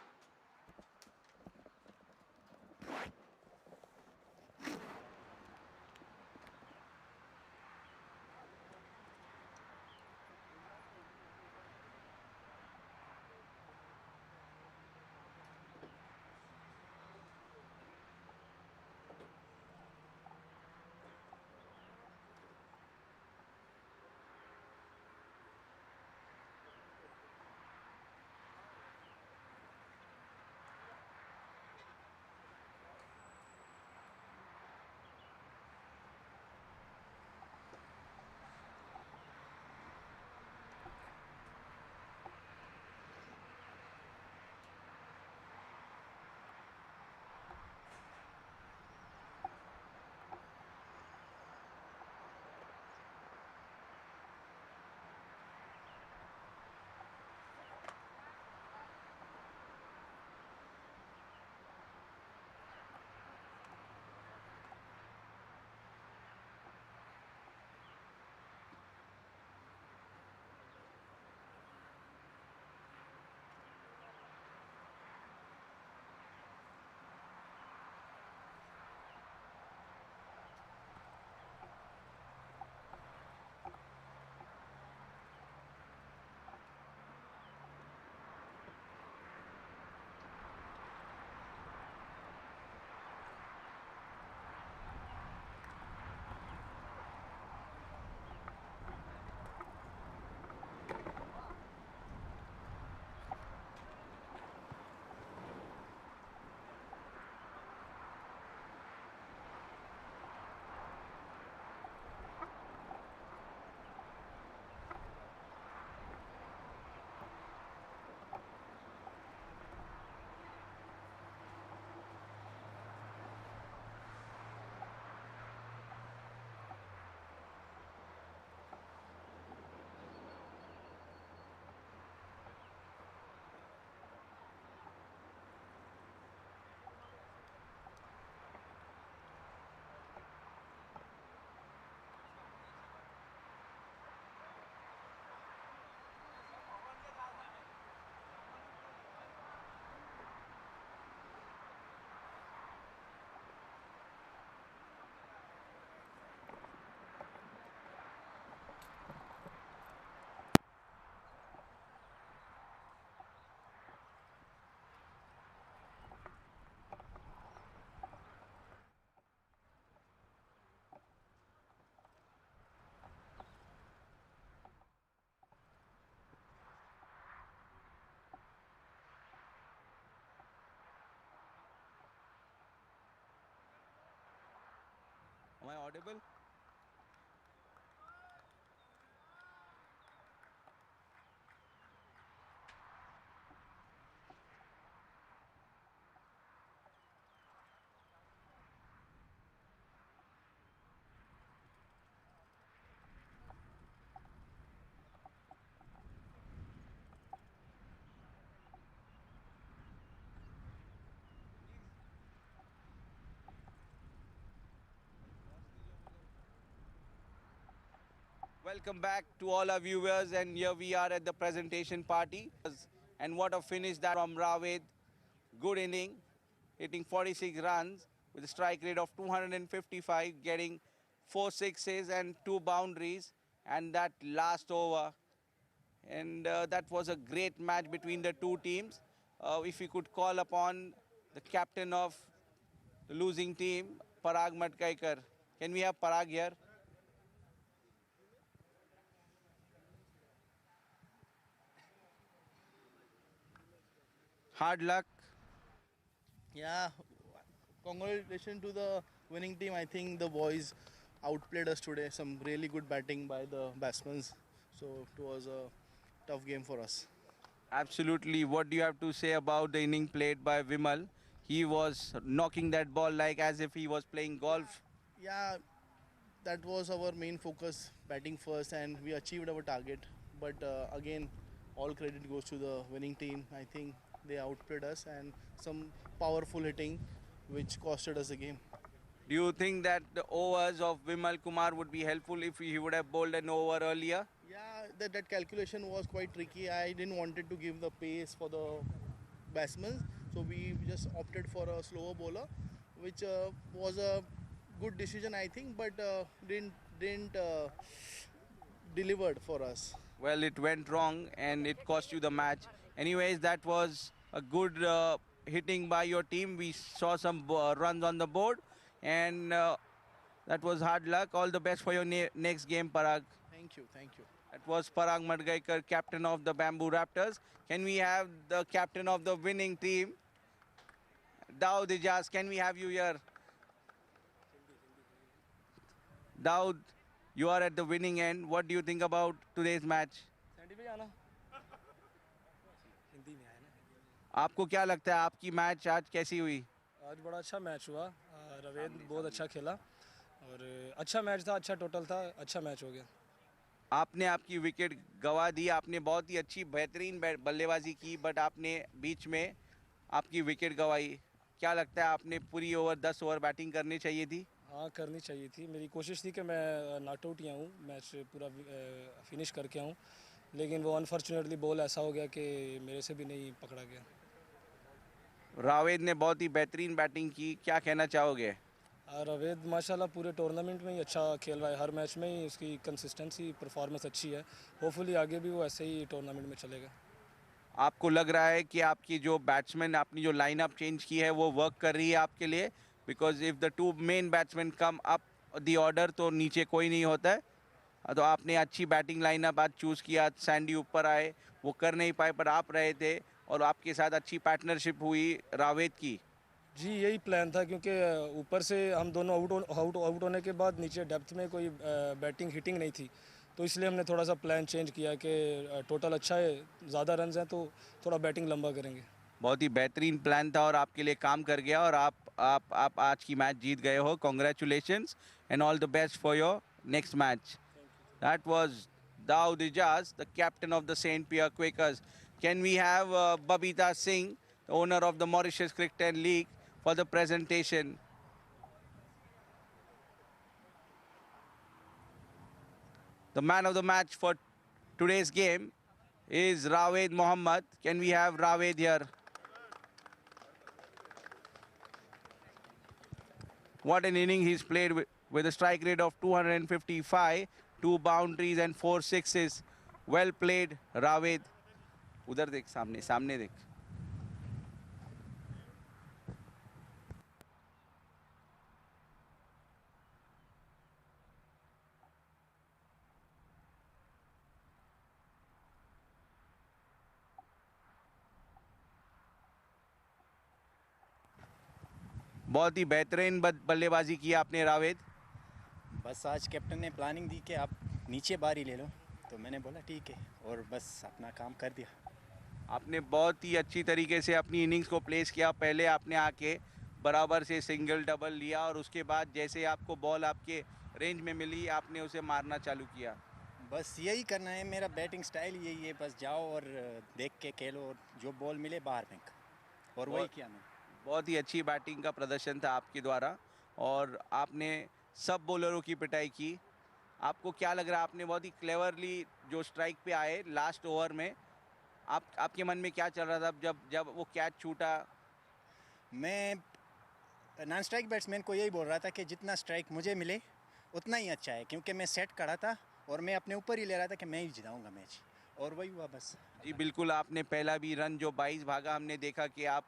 Am I audible? Welcome back to all our viewers, and here we are at the presentation party. And what a finish that from Raved. Good inning, hitting 46 runs with a strike rate of 255, getting 4 sixes and 2 boundaries. And that last over, and that was a great match between the two teams. If we could call upon the captain of the losing team, Parag Matkaikar. Can we have Parag here? Hard luck. Yeah, congratulations to the winning team. I think the boys outplayed us today. Some really good batting by the batsmen. So it was a tough game for us. Absolutely. What do you have to say about the inning played by Vimal? He was knocking that ball like as if he was playing golf. Yeah, that was our main focus, batting first, and we achieved our target. But again, all credit goes to the winning team. I think they outplayed us and some powerful hitting, which costed us the game. Do you think that the overs of Vimal Kumar would be helpful if he would have bowled an over earlier? Yeah, that calculation was quite tricky. I didn't wanted to give the pace for the batsmen, so we just opted for a slower bowler, which was a good decision, I think, but didn't delivered for us. Well, it went wrong and it cost you the match. Anyways, that was a good hitting by your team. We saw some runs on the board, and that was hard luck. All the best for your next game, Parag. Thank you, thank you. That was Parag Madgaikar, captain of the Bamboo Raptors. Can we have the captain of the winning team, Daud Ijaz? Can we have you here? Daud, you are at the winning end. What do you think about today's match? आपको क्या लगता है आपकी match आज कैसी हुई? आज बड़ा अच्छा मैच हुआ, रवेद बहुत अच्छा खेला और अच्छा मैच था, अच्छा टोटल था, अच्छा मैच हो गया। आपने आपकी विकेट गंवा दी, आपने बहुत ही अच्छी बेहतरीन बल्लेबाजी की, बट आपने बीच में आपकी विकेट गंवाई। क्या लगता है आपने पूरी ओवर 10 ओवर बैटिंग करनी चाहिए थी? हाँ, करनी चाहिए थी। मेरी कोशिश थी कि मैं नॉट आउट ही आऊँ, मैच पूरा फिनिश करके आऊँ, लेकिन वो अनफॉर्चुनेटली बॉल ऐसा हो गया कि मेरे से भी नहीं पकड़ा गया। रावेद ने बहुत ही बेहतरीन बैटिंग की, क्या कहना चाहोगे? रवेद माशाल्लाह पूरे टूर्नामेंट में ही अच्छा खेल रहा है, हर मैच में ही उसकी कंसिस्टेंसी परफॉर्मेंस अच्छी है। होपफुली आगे भी वो ऐसे ही टूर्नामेंट में चलेगा। आपको लग रहा है कि आपकी जो बैट्समैन आपने जो लाइनअप चेंज की है वो वर्क कर रही है आपके लिए? Because if the two main batsman come up the order तो नीचे कोई नहीं होता है, तो आपने अच्छी बैटिंग लाइनअप आज चूज़ किया। सैंडी ऊपर आए, वो कर नहीं पाए, पर आप रहे थे और आपके साथ अच्छी पार्टनरशिप हुई रावेद की। जी, यही प्लान था, क्योंकि ऊपर से हम दोनों आउट होने के बाद नीचे डेप्थ में कोई बैटिंग हिटिंग नहीं थी, तो इसलिए हमने थोड़ा सा प्लान चेंज किया कि टोटल अच्छा है, ज़्यादा रन्स हैं तो थोड़ा बैटिंग लंबा करेंगे। बहुत ही बेहतरीन प्लान था और आपके लिए काम कर गया और आप आज की मैच जीत गए हो। Congratulations and all the best for your next match. That was Daud Ijaz, the captain of the St. Pierre Quakers. Can we have Babita Singh, the owner of the Mauritius CRIC10 League, for the presentation? The man of the match for today's game is Rawed Mohammad. Can we have Rawed here? What an inning he's played with a strike rate of 255, 2 boundaries and 4 sixes. Well played, Rawed. उधर देख, सामने सामने देख। बहुत ही बेहतरीन बल्लेबाजी की आपने रावेद। बस आज कैप्टन ने प्लानिंग दी कि आप नीचे बारी ले लो, तो मैंने बोला ठीक है और बस अपना काम कर दिया। आपने बहुत ही अच्छी तरीके से अपनी इनिंग्स को प्लेस किया। पहले आपने आके बराबर से सिंगल डबल लिया और उसके बाद जैसे आपको बॉल आपके रेंज में मिली आपने उसे मारना चालू किया। बस यही करना है, मेरा बैटिंग स्टाइल यही है, बस जाओ और देख के खेलो और जो बॉल मिले बाहर फेंक, और वही किया मैंने। बहुत ही अच्छी बैटिंग का प्रदर्शन था आपके द्वारा और आपने सब बॉलरों की पिटाई की। आपको क्या लग रहा है, आपने बहुत ही क्लेवरली जो स्ट्राइक पे आए लास्ट ओवर में, आपके मन में क्या चल रहा था जब वो कैच छूटा? मैं नॉन स्ट्राइक बैट्समैन को यही बोल रहा था कि जितना स्ट्राइक मुझे मिले उतना ही अच्छा है, क्योंकि मैं सेट करा था और मैं अपने ऊपर ही ले रहा था कि मैं ही जिताऊंगा मैच, और वही हुआ बस। जी बिल्कुल, आपने पहला भी रन जो 22 भागा, हमने देखा कि आप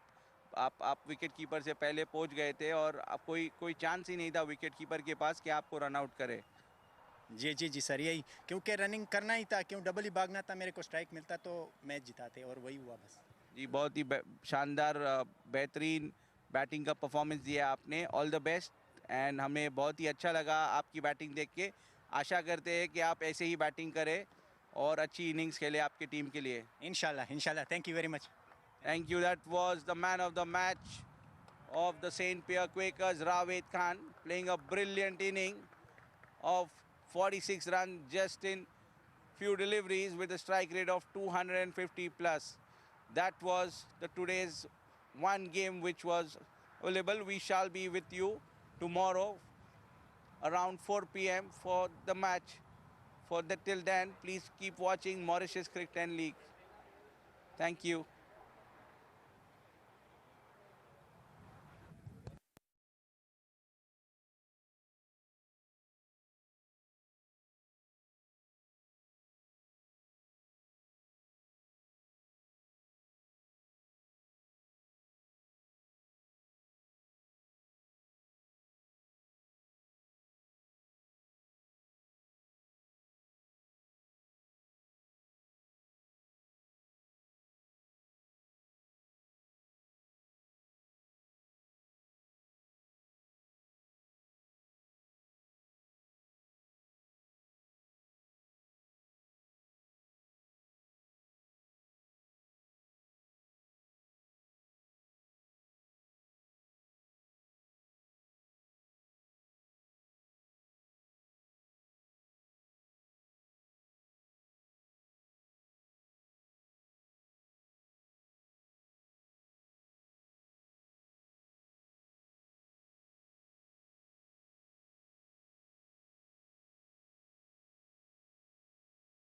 विकेट कीपर से पहले पहुंच गए थे और कोई चांस ही नहीं था विकेट कीपर के पास कि आपको रन आउट करे। जी सर, यही, क्योंकि रनिंग करना ही था, क्यों डबल ही भागना था, मेरे को स्ट्राइक मिलता तो मैच जिताते, और वही हुआ बस। जी बहुत ही शानदार बेहतरीन बैटिंग का परफॉर्मेंस दिया आपने। ऑल द बेस्ट, एंड हमें बहुत ही अच्छा लगा आपकी बैटिंग देख के। आशा करते हैं कि आप ऐसे ही बैटिंग करें और अच्छी इनिंग्स खेलें आपकी टीम के लिए। इंशाल्लाह। Thank you very much. Thank you. That was the man of the match of the St. Pierre Quakers, Rawed Khan, playing a brilliant inning of 46 runs just in few deliveries with a strike rate of 250 plus. That was the today's one game which was available. We shall be with you tomorrow around 4 p.m. for the match For that, till then, please keep watching Mauritius CRIC10 League. Thank you.